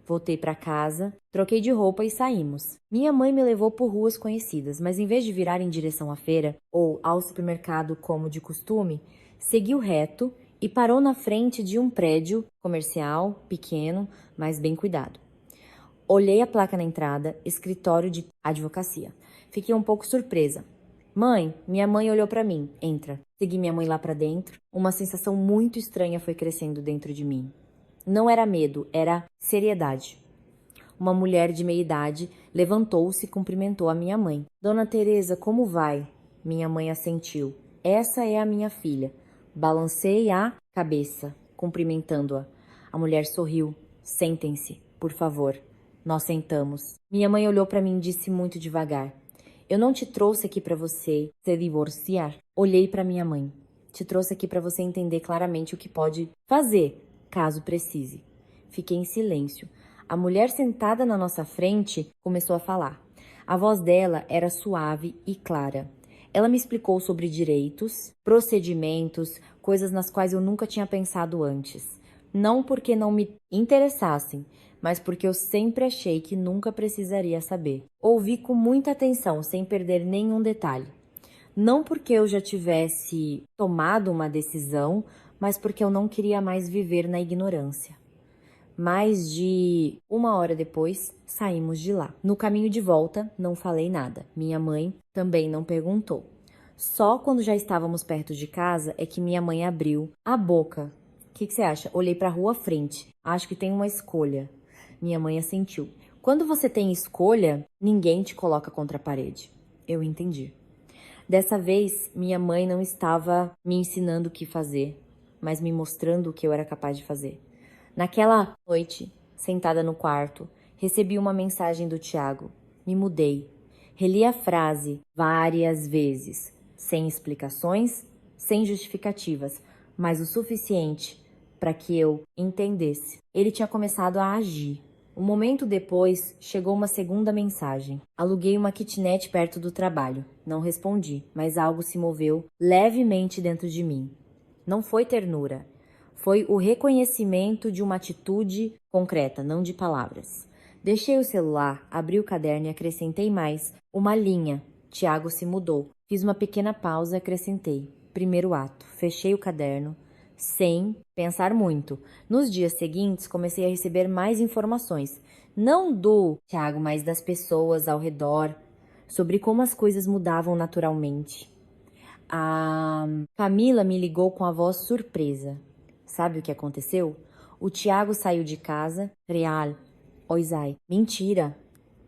voltei para casa, troquei de roupa e saímos. Minha mãe me levou por ruas conhecidas, mas em vez de virar em direção à feira ou ao supermercado como de costume, seguiu reto e parou na frente de um prédio comercial, pequeno, mas bem cuidado. Olhei a placa na entrada, escritório de advocacia. Fiquei um pouco surpresa. Mãe, minha mãe olhou para mim. Entra. Segui minha mãe lá para dentro. Uma sensação muito estranha foi crescendo dentro de mim. Não era medo, era seriedade. Uma mulher de meia idade levantou-se e cumprimentou a minha mãe. Dona Teresa, como vai? Minha mãe assentiu. Essa é a minha filha. Balancei a cabeça, cumprimentando-a. A mulher sorriu. Sentem-se, por favor. Nós sentamos. Minha mãe olhou para mim e disse muito devagar. Eu não te trouxe aqui para você se divorciar. Olhei para minha mãe. Te trouxe aqui para você entender claramente o que pode fazer, caso precise. Fiquei em silêncio. A mulher sentada na nossa frente começou a falar. A voz dela era suave e clara. Ela me explicou sobre direitos, procedimentos, coisas nas quais eu nunca tinha pensado antes. Não porque não me interessassem, mas porque eu sempre achei que nunca precisaria saber. Ouvi com muita atenção, sem perder nenhum detalhe. Não porque eu já tivesse tomado uma decisão, mas porque eu não queria mais viver na ignorância. Mais de 1 hora depois, saímos de lá. No caminho de volta, não falei nada. Minha mãe também não perguntou. Só quando já estávamos perto de casa é que minha mãe abriu a boca. O que você acha? Olhei para a rua à frente. Acho que tem uma escolha. Minha mãe assentiu. Quando você tem escolha, ninguém te coloca contra a parede. Eu entendi. Dessa vez, minha mãe não estava me ensinando o que fazer, mas me mostrando o que eu era capaz de fazer. Naquela noite, sentada no quarto, recebi uma mensagem do Tiago. Me mudei. Reli a frase várias vezes, sem explicações, sem justificativas, mas o suficiente para que eu entendesse. Ele tinha começado a agir. Um momento depois, chegou uma segunda mensagem. Aluguei uma kitnet perto do trabalho. Não respondi, mas algo se moveu levemente dentro de mim. Não foi ternura. Foi o reconhecimento de uma atitude concreta, não de palavras. Deixei o celular, abri o caderno e acrescentei mais uma linha. Tiago se mudou. Fiz uma pequena pausa e acrescentei. Primeiro ato. Fechei o caderno, sem pensar muito. Nos dias seguintes, comecei a receber mais informações. Não do Tiago, mas das pessoas ao redor, sobre como as coisas mudavam naturalmente. A Camila me ligou com a voz surpresa. Sabe o que aconteceu? O Tiago saiu de casa. Real. Oizai. Mentira.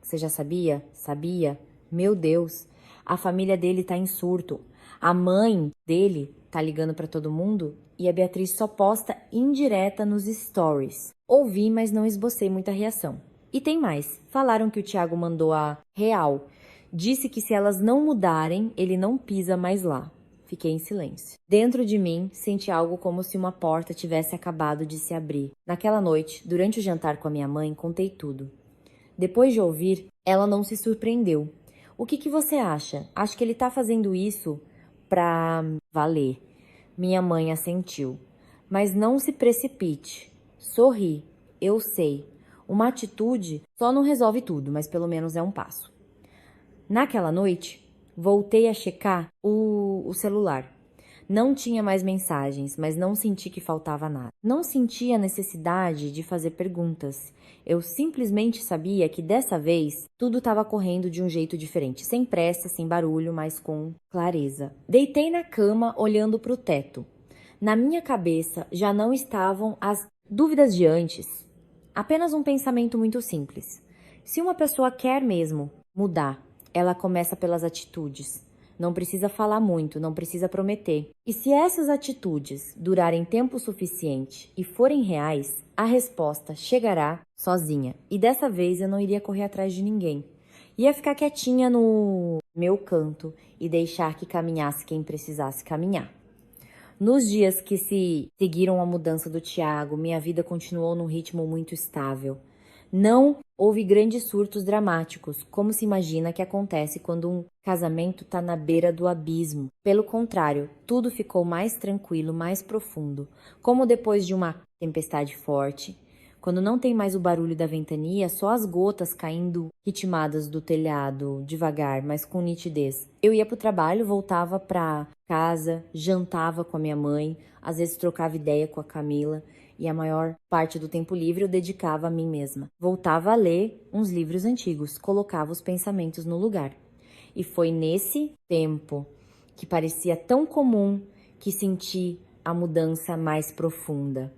Você já sabia? Sabia? Meu Deus. A família dele tá em surto. A mãe dele tá ligando pra todo mundo e a Beatriz só posta indireta nos stories. Ouvi, mas não esbocei muita reação. E tem mais. Falaram que o Tiago mandou a Real. Disse que se elas não mudarem, ele não pisa mais lá. Fiquei em silêncio. Dentro de mim, senti algo como se uma porta tivesse acabado de se abrir. Naquela noite, durante o jantar com a minha mãe, contei tudo. Depois de ouvir, ela não se surpreendeu. O que você acha? Acho que ele tá fazendo isso pra valer. Minha mãe assentiu. Mas não se precipite. Sorri. Eu sei. Uma atitude só não resolve tudo, mas pelo menos é um passo. Naquela noite, voltei a checar o celular. Não tinha mais mensagens, mas não senti que faltava nada. Não senti a necessidade de fazer perguntas. Eu simplesmente sabia que dessa vez tudo estava correndo de um jeito diferente, sem pressa, sem barulho, mas com clareza. Deitei na cama olhando para o teto. Na minha cabeça já não estavam as dúvidas de antes. Apenas um pensamento muito simples. Se uma pessoa quer mesmo mudar, ela começa pelas atitudes. Não precisa falar muito, não precisa prometer. E se essas atitudes durarem tempo suficiente e forem reais, a resposta chegará sozinha. E dessa vez eu não iria correr atrás de ninguém. Ia ficar quietinha no meu canto e deixar que caminhasse quem precisasse caminhar. Nos dias que se seguiram a mudança do Tiago, minha vida continuou num ritmo muito estável. Não houve grandes surtos dramáticos, como se imagina que acontece quando um casamento está na beira do abismo. Pelo contrário, tudo ficou mais tranquilo, mais profundo, como depois de uma tempestade forte. Quando não tem mais o barulho da ventania, só as gotas caindo ritmadas do telhado, devagar, mas com nitidez. Eu ia para o trabalho, voltava para casa, jantava com a minha mãe, às vezes trocava ideia com a Camila, e a maior parte do tempo livre eu dedicava a mim mesma. Voltava a ler uns livros antigos, colocava os pensamentos no lugar. E foi nesse tempo que parecia tão comum que senti a mudança mais profunda.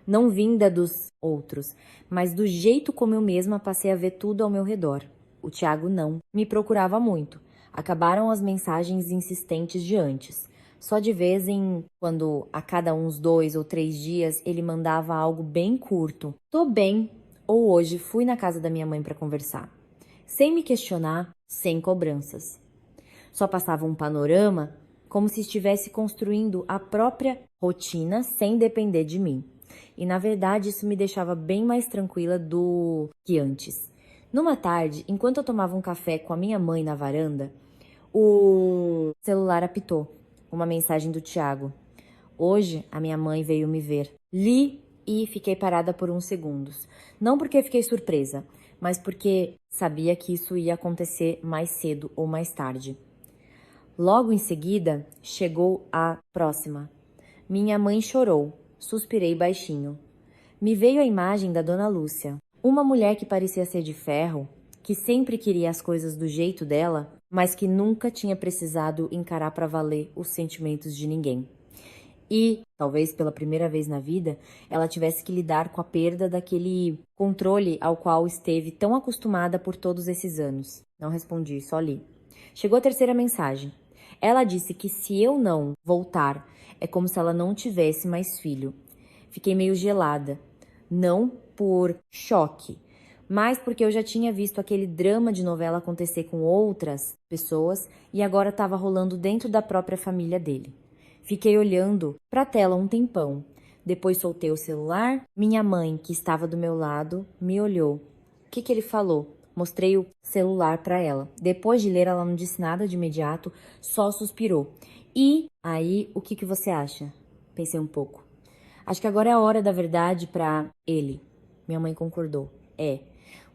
Não vinda dos outros, mas do jeito como eu mesma passei a ver tudo ao meu redor. O Tiago não me procurava muito. Acabaram as mensagens insistentes de antes. Só de vez em quando, a cada uns 2 ou 3 dias, ele mandava algo bem curto. Tô bem. Ou hoje fui na casa da minha mãe para conversar. Sem me questionar, sem cobranças. Só passava um panorama como se estivesse construindo a própria rotina sem depender de mim. E na verdade isso me deixava bem mais tranquila do que antes. Numa tarde, enquanto eu tomava um café com a minha mãe na varanda, o celular apitou. Uma mensagem do Tiago. Hoje a minha mãe veio me ver. Li e fiquei parada por uns segundos. Não porque fiquei surpresa, mas porque sabia que isso ia acontecer mais cedo ou mais tarde. Logo em seguida, chegou a próxima. Minha mãe chorou. Suspirei baixinho. Me veio a imagem da Dona Lúcia, uma mulher que parecia ser de ferro, que sempre queria as coisas do jeito dela, mas que nunca tinha precisado encarar para valer os sentimentos de ninguém. E, talvez pela primeira vez na vida, ela tivesse que lidar com a perda daquele controle ao qual esteve tão acostumada por todos esses anos. Não respondi, só li. Chegou a terceira mensagem. Ela disse que se eu não voltar, é como se ela não tivesse mais filho. Fiquei meio gelada. Não por choque, mas porque eu já tinha visto aquele drama de novela acontecer com outras pessoas e agora estava rolando dentro da própria família dele. Fiquei olhando para a tela um tempão. Depois soltei o celular. Minha mãe, que estava do meu lado, me olhou. O que ele falou? Mostrei o celular para ela. Depois de ler, ela não disse nada de imediato, só suspirou. E aí, o que você acha? Pensei um pouco. Acho que agora é a hora da verdade para ele. Minha mãe concordou. É.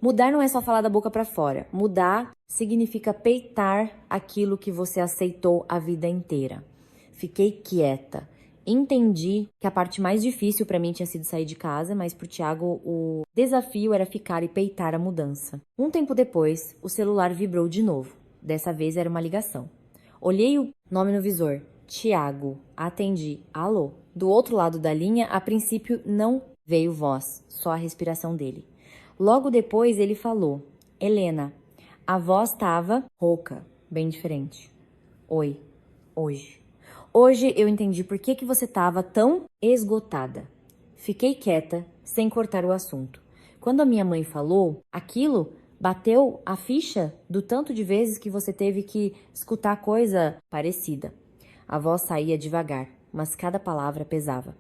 Mudar não é só falar da boca para fora. Mudar significa peitar aquilo que você aceitou a vida inteira. Fiquei quieta. Entendi que a parte mais difícil para mim tinha sido sair de casa, mas pro Tiago o desafio era ficar e peitar a mudança. Um tempo depois, o celular vibrou de novo. Dessa vez era uma ligação. Olhei o nome no visor. Tiago. Atendi. Alô? Do outro lado da linha, a princípio não veio voz, só a respiração dele. Logo depois ele falou. Helena. A voz estava rouca, bem diferente. Oi. Hoje. Hoje eu entendi por que você estava tão esgotada. Fiquei quieta, sem cortar o assunto. Quando a minha mãe falou, aquilo bateu a ficha do tanto de vezes que você teve que escutar coisa parecida. A voz saía devagar, mas cada palavra pesava.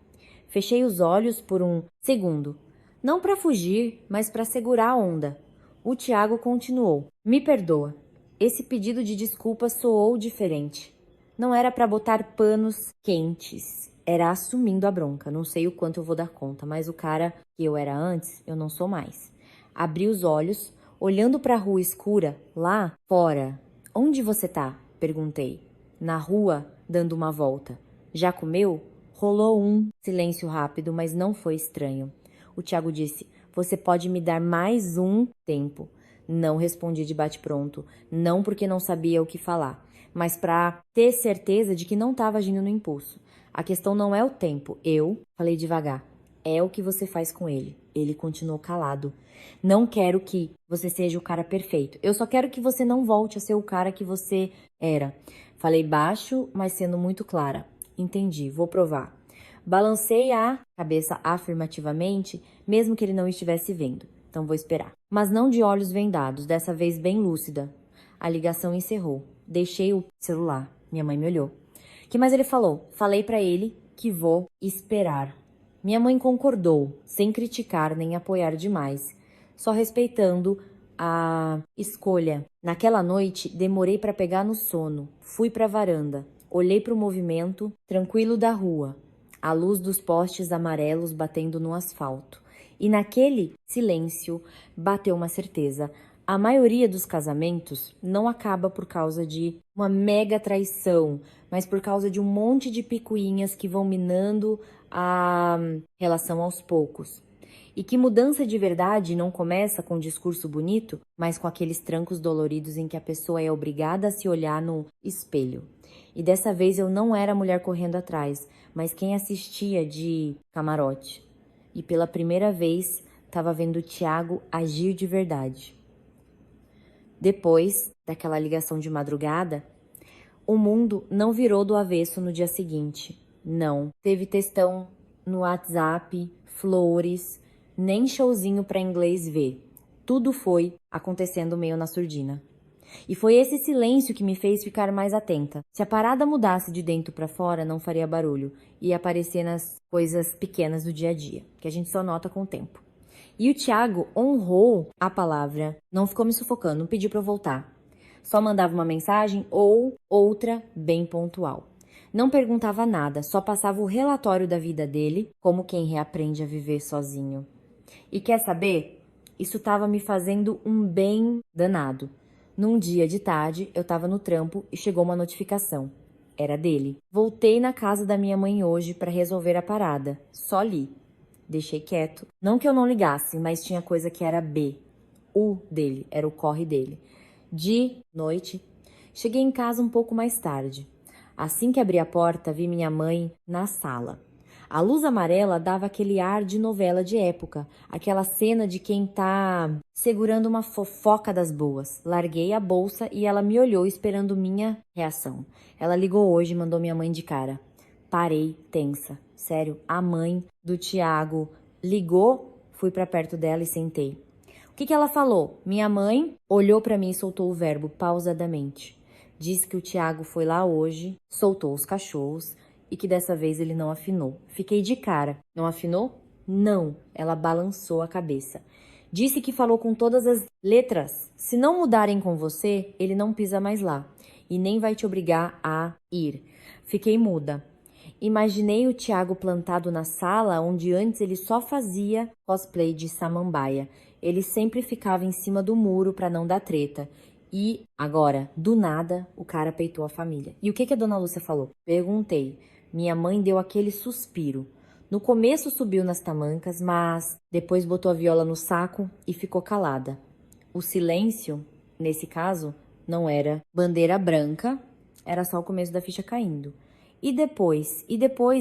Fechei os olhos por um segundo, não para fugir, mas para segurar a onda. O Tiago continuou. Me perdoa. Esse pedido de desculpa soou diferente. Não era para botar panos quentes, era assumindo a bronca. Não sei o quanto eu vou dar conta, mas o cara que eu era antes, eu não sou mais. Abri os olhos, olhando para a rua escura, lá fora. Onde você tá? Perguntei. Na rua, dando uma volta. Já comeu? Rolou um silêncio rápido, mas não foi estranho. O Tiago disse, você pode me dar mais um tempo. Não respondi de bate-pronto, não porque não sabia o que falar, mas para ter certeza de que não estava agindo no impulso. A questão não é o tempo, eu falei devagar, é o que você faz com ele. Ele continuou calado. Não quero que você seja o cara perfeito, eu só quero que você não volte a ser o cara que você era. Falei baixo, mas sendo muito clara. Entendi, vou provar. Balancei a cabeça afirmativamente, mesmo que ele não estivesse vendo. Então vou esperar. Mas não de olhos vendados, dessa vez bem lúcida. A ligação encerrou. Deixei o celular. Minha mãe me olhou. Que mais ele falou? Falei pra ele que vou esperar. Minha mãe concordou, sem criticar nem apoiar demais. só respeitando a escolha. Naquela noite, demorei para pegar no sono. Fui para a varanda. Olhei para o movimento tranquilo da rua, a luz dos postes amarelos batendo no asfalto. E naquele silêncio bateu uma certeza. A maioria dos casamentos não acaba por causa de uma mega traição, mas por causa de um monte de picuinhas que vão minando a relação aos poucos. E que mudança de verdade não começa com um discurso bonito, mas com aqueles trancos doloridos em que a pessoa é obrigada a se olhar no espelho. E dessa vez eu não era a mulher correndo atrás, mas quem assistia de camarote. E pela primeira vez estava vendo o Thiago agir de verdade. Depois daquela ligação de madrugada, o mundo não virou do avesso no dia seguinte. Não. Teve textão no WhatsApp, flores, nem showzinho para inglês ver. Tudo foi acontecendo meio na surdina. E foi esse silêncio que me fez ficar mais atenta. Se a parada mudasse de dentro para fora, não faria barulho. Ia aparecer nas coisas pequenas do dia a dia, que a gente só nota com o tempo. E o Thiago honrou a palavra, não ficou me sufocando, não pediu para eu voltar. Só mandava uma mensagem ou outra bem pontual. Não perguntava nada, só passava o relatório da vida dele, como quem reaprende a viver sozinho. E quer saber? Isso estava me fazendo um bem danado. Num dia de tarde, eu estava no trampo e chegou uma notificação. Era dele. Voltei na casa da minha mãe hoje para resolver a parada. Só li. Deixei quieto. Não que eu não ligasse, mas tinha coisa que era B. O dele, era o corre dele. De noite, cheguei em casa um pouco mais tarde. Assim que abri a porta, vi minha mãe na sala. A luz amarela dava aquele ar de novela de época, aquela cena de quem tá segurando uma fofoca das boas. Larguei a bolsa e ela me olhou esperando minha reação. Ela ligou hoje e mandou minha mãe de cara. Parei, tensa. Sério, a mãe do Thiago ligou, fui pra perto dela e sentei. O que ela falou? Minha mãe olhou pra mim e soltou o verbo pausadamente. Disse que o Thiago foi lá hoje, soltou os cachorros e que dessa vez ele não afinou. Fiquei de cara. Não afinou? Não. Ela balançou a cabeça. Disse que falou com todas as letras. Se não mudarem com você, ele não pisa mais lá. E nem vai te obrigar a ir. Fiquei muda. Imaginei o Thiago plantado na sala onde antes ele só fazia cosplay de samambaia. Ele sempre ficava em cima do muro para não dar treta. E agora, do nada, o cara peitou a família. E o que a dona Lúcia falou? Perguntei. Minha mãe deu aquele suspiro. No começo subiu nas tamancas, mas depois botou a viola no saco e ficou calada. O silêncio, nesse caso, não era bandeira branca, era só o começo da ficha caindo. E depois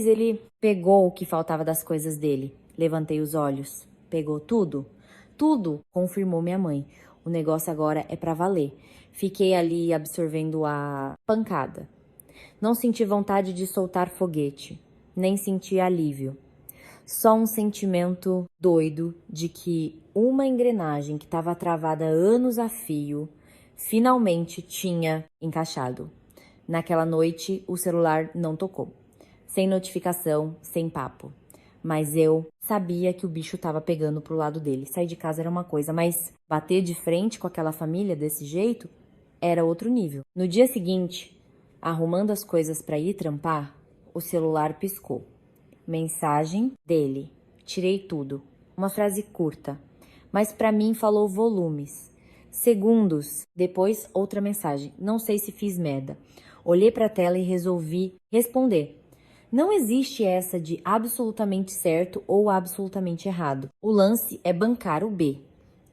ele pegou o que faltava das coisas dele. Levantei os olhos. Pegou tudo? Tudo, confirmou minha mãe. O negócio agora é pra valer. Fiquei ali absorvendo a pancada. Não senti vontade de soltar foguete, nem senti alívio. Só um sentimento doido de que uma engrenagem que estava travada há anos a fio finalmente tinha encaixado. Naquela noite, o celular não tocou. Sem notificação, sem papo. Mas eu sabia que o bicho estava pegando pro lado dele. Sair de casa era uma coisa, mas bater de frente com aquela família desse jeito era outro nível. No dia seguinte, arrumando as coisas para ir trampar, o celular piscou. Mensagem dele. Tirei tudo. Uma frase curta, mas para mim falou volumes. Segundos depois, outra mensagem. Não sei se fiz merda. Olhei para a tela e resolvi responder. Não existe essa de absolutamente certo ou absolutamente errado. O lance é bancar o B.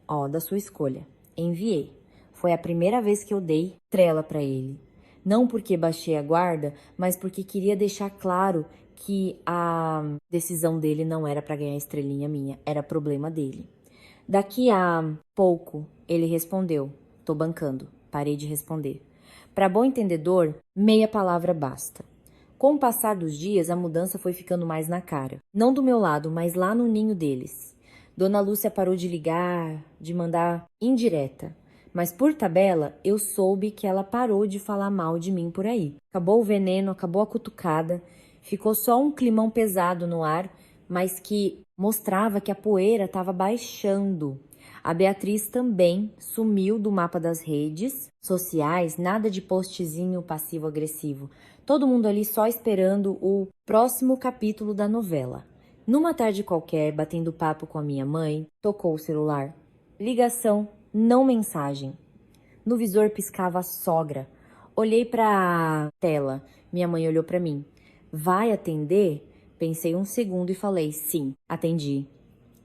Ó, da sua escolha. Enviei. Foi a primeira vez que eu dei trela para ele. Não porque baixei a guarda, mas porque queria deixar claro que a decisão dele não era para ganhar estrelinha minha, era problema dele. Daqui a pouco, ele respondeu. Tô bancando. Parei de responder. Para bom entendedor, meia palavra basta. Com o passar dos dias, a mudança foi ficando mais na cara. Não do meu lado, mas lá no ninho deles. Dona Lúcia parou de ligar, de mandar indireta. Mas por tabela, eu soube que ela parou de falar mal de mim por aí. Acabou o veneno, acabou a cutucada. Ficou só um climão pesado no ar, mas que mostrava que a poeira estava baixando. A Beatriz também sumiu do mapa das redes sociais, nada de postzinho passivo-agressivo. Todo mundo ali só esperando o próximo capítulo da novela. Numa tarde qualquer, batendo papo com a minha mãe, tocou o celular. Ligação, não mensagem. No visor piscava a sogra. Olhei para a tela. Minha mãe olhou para mim. Vai atender? Pensei um segundo e falei, sim. Atendi.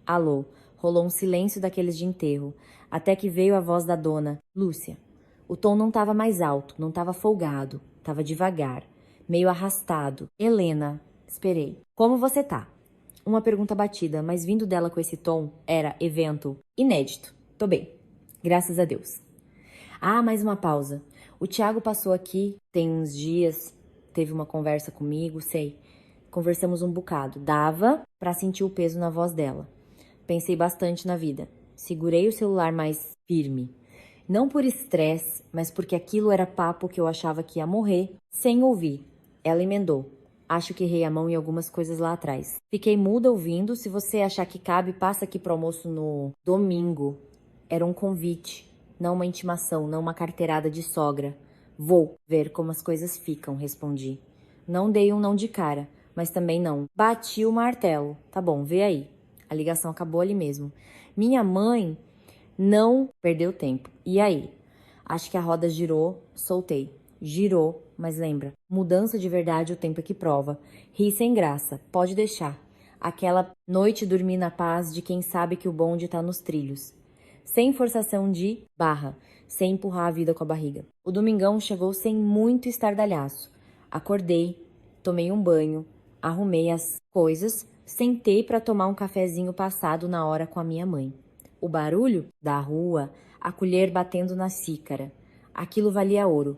Alô. Rolou um silêncio daqueles de enterro, até que veio a voz da dona, Lúcia. O tom não estava mais alto, não estava folgado, estava devagar, meio arrastado. Helena, esperei. Como você tá? Uma pergunta batida, mas vindo dela com esse tom, era evento inédito. Tô bem, graças a Deus. Ah, mais uma pausa. O Thiago passou aqui, tem uns dias, teve uma conversa comigo, sei. Conversamos um bocado. Dava pra sentir o peso na voz dela. Pensei bastante na vida. Segurei o celular mais firme. Não por estresse, mas porque aquilo era papo que eu achava que ia morrer sem ouvir. Ela emendou. Acho que errei a mão em algumas coisas lá atrás. Fiquei muda ouvindo. Se você achar que cabe, passa aqui pro almoço no domingo. Era um convite, não uma intimação, não uma carteirada de sogra. Vou ver como as coisas ficam, respondi. Não dei um não de cara, mas também não. Bati o martelo. Tá bom, vê aí. A ligação acabou ali mesmo. Minha mãe não perdeu tempo. E aí? Acho que a roda girou, soltei. Girou, mas lembra, mudança de verdade o tempo é que prova. Ri sem graça, pode deixar. Aquela noite dormi na paz de quem sabe que o bonde tá nos trilhos. Sem forçação de barra, sem empurrar a vida com a barriga. O domingão chegou sem muito estardalhaço. Acordei, tomei um banho, arrumei as coisas, sentei para tomar um cafezinho passado na hora com a minha mãe. O barulho da rua, a colher batendo na xícara. Aquilo valia ouro.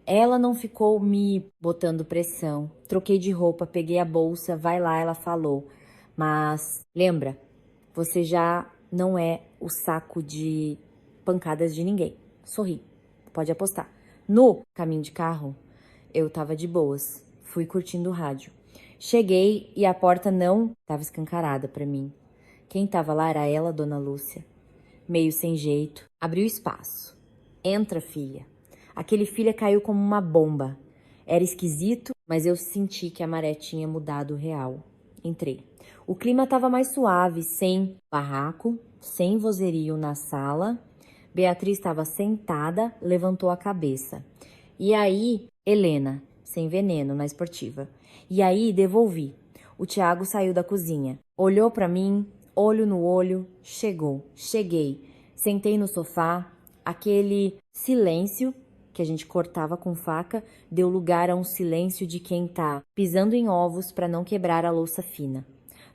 Ela não ficou me botando pressão. Troquei de roupa, peguei a bolsa, vai lá, ela falou. Mas lembra, você já não é o saco de pancadas de ninguém. Sorri, pode apostar. No caminho de carro, eu tava de boas. Fui curtindo o rádio. Cheguei e a porta não estava escancarada para mim. Quem estava lá era ela, Dona Lúcia. Meio sem jeito, abriu espaço. Entra, filha. Aquele filha caiu como uma bomba. Era esquisito, mas eu senti que a maré tinha mudado real. Entrei. O clima estava mais suave, sem barraco, sem vozerio na sala. Beatriz estava sentada, levantou a cabeça. E aí, Helena, sem veneno na esportiva. E aí, devolvi. O Thiago saiu da cozinha. Olhou para mim, olho no olho, chegou. Cheguei. Sentei no sofá. Aquele silêncio que a gente cortava com faca deu lugar a um silêncio de quem tá pisando em ovos para não quebrar a louça fina.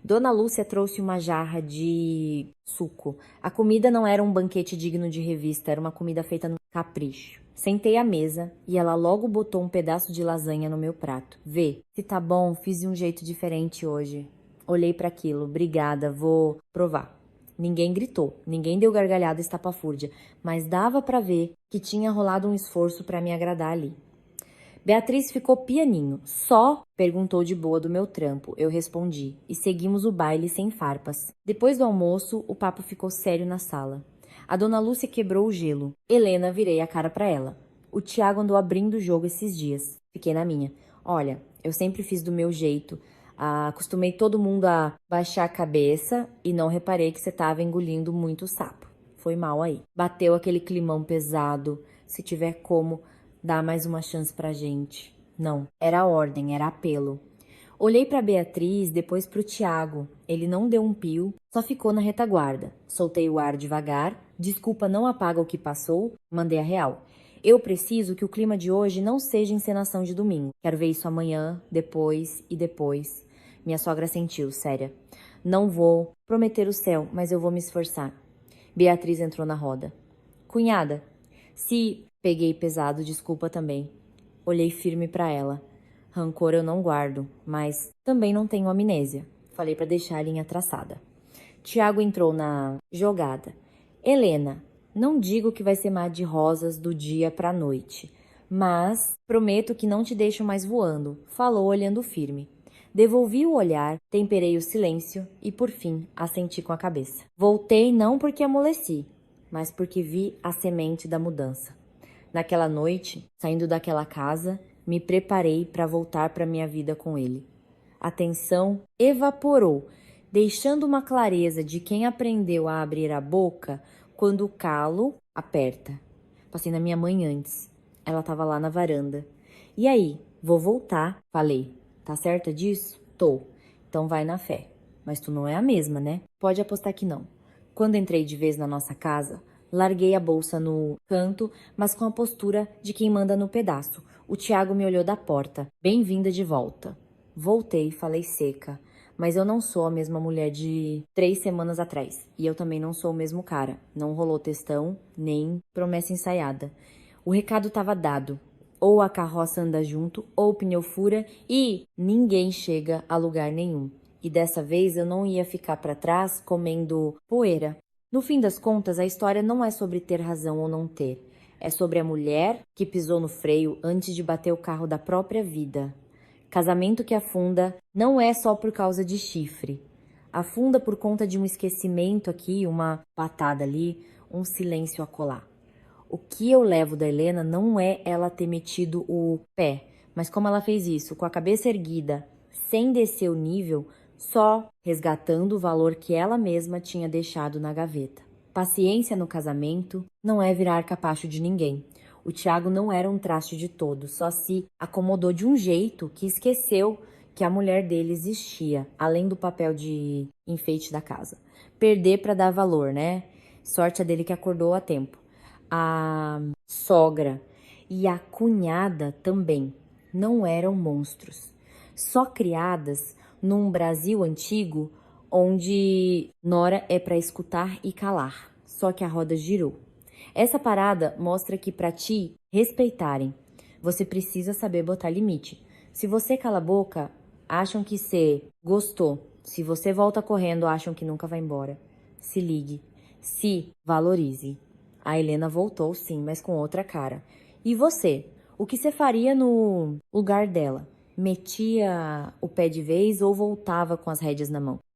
Dona Lúcia trouxe uma jarra de suco. A comida não era um banquete digno de revista, era uma comida feita no capricho. Sentei à mesa e ela logo botou um pedaço de lasanha no meu prato. Vê, se tá bom, fiz de um jeito diferente hoje. Olhei para aquilo, obrigada, vou provar. Ninguém gritou, ninguém deu gargalhada estapafúrdia, mas dava para ver que tinha rolado um esforço para me agradar ali. Beatriz ficou pianinho. Só perguntou de boa do meu trampo. Eu respondi. E seguimos o baile sem farpas. Depois do almoço, o papo ficou sério na sala. A Dona Lúcia quebrou o gelo. Helena, virei a cara pra ela. O Thiago andou abrindo o jogo esses dias. Fiquei na minha. Olha, eu sempre fiz do meu jeito. Acostumei todo mundo a baixar a cabeça e não reparei que você tava engolindo muito sapo. Foi mal aí. Bateu aquele climão pesado. Se tiver como, dá mais uma chance pra gente. Não, era ordem, era apelo. Olhei pra Beatriz, depois pro Thiago. Ele não deu um pio, só ficou na retaguarda. Soltei o ar devagar. Desculpa, não apaga o que passou. Mandei a real. Eu preciso que o clima de hoje não seja encenação de domingo. Quero ver isso amanhã, depois e depois. Minha sogra sentiu, séria. Não vou prometer o céu, mas eu vou me esforçar. Beatriz entrou na roda. Cunhada, se peguei pesado, desculpa também. Olhei firme pra ela. Rancor eu não guardo, mas também não tenho amnésia. Falei pra deixar a linha traçada. Tiago entrou na jogada. Helena, não digo que vai ser mar de rosas do dia pra noite, mas prometo que não te deixo mais voando, falou olhando firme. Devolvi o olhar, temperei o silêncio e, por fim, assenti com a cabeça. Voltei não porque amoleci, mas porque vi a semente da mudança. Naquela noite, saindo daquela casa, me preparei para voltar para minha vida com ele. A tensão evaporou, deixando uma clareza de quem aprendeu a abrir a boca quando o calo aperta. Passei na minha mãe antes. Ela estava lá na varanda. E aí, vou voltar, falei. Tá certa disso? Tô. Então vai na fé. Mas tu não é a mesma, né? Pode apostar que não. Quando entrei de vez na nossa casa, larguei a bolsa no canto, mas com a postura de quem manda no pedaço. O Tiago me olhou da porta. Bem-vinda de volta. Voltei, falei seca. Mas eu não sou a mesma mulher de 3 semanas atrás. E eu também não sou o mesmo cara. Não rolou textão, nem promessa ensaiada. O recado estava dado. Ou a carroça anda junto, ou o pneu fura e ninguém chega a lugar nenhum. E dessa vez eu não ia ficar para trás comendo poeira. No fim das contas, a história não é sobre ter razão ou não ter. É sobre a mulher que pisou no freio antes de bater o carro da própria vida. Casamento que afunda não é só por causa de chifre. Afunda por conta de um esquecimento aqui, uma patada ali, um silêncio acolá. O que eu levo da Helena não é ela ter metido o pé, mas como ela fez isso, com a cabeça erguida, sem descer o nível, só resgatando o valor que ela mesma tinha deixado na gaveta. Paciência no casamento não é virar capacho de ninguém. O Tiago não era um traste de todo, só se acomodou de um jeito que esqueceu que a mulher dele existia, além do papel de enfeite da casa. Perder para dar valor, né? Sorte a dele que acordou a tempo. A sogra e a cunhada também não eram monstros, só criadas num Brasil antigo onde nora é para escutar e calar, só que a roda girou. Essa parada mostra que para te respeitarem, você precisa saber botar limite. Se você cala a boca, acham que você gostou. Se você volta correndo, acham que nunca vai embora. Se ligue, se valorize. A Helena voltou, sim, mas com outra cara. E você? O que você faria no lugar dela? Metia o pé de vez ou voltava com as rédeas na mão?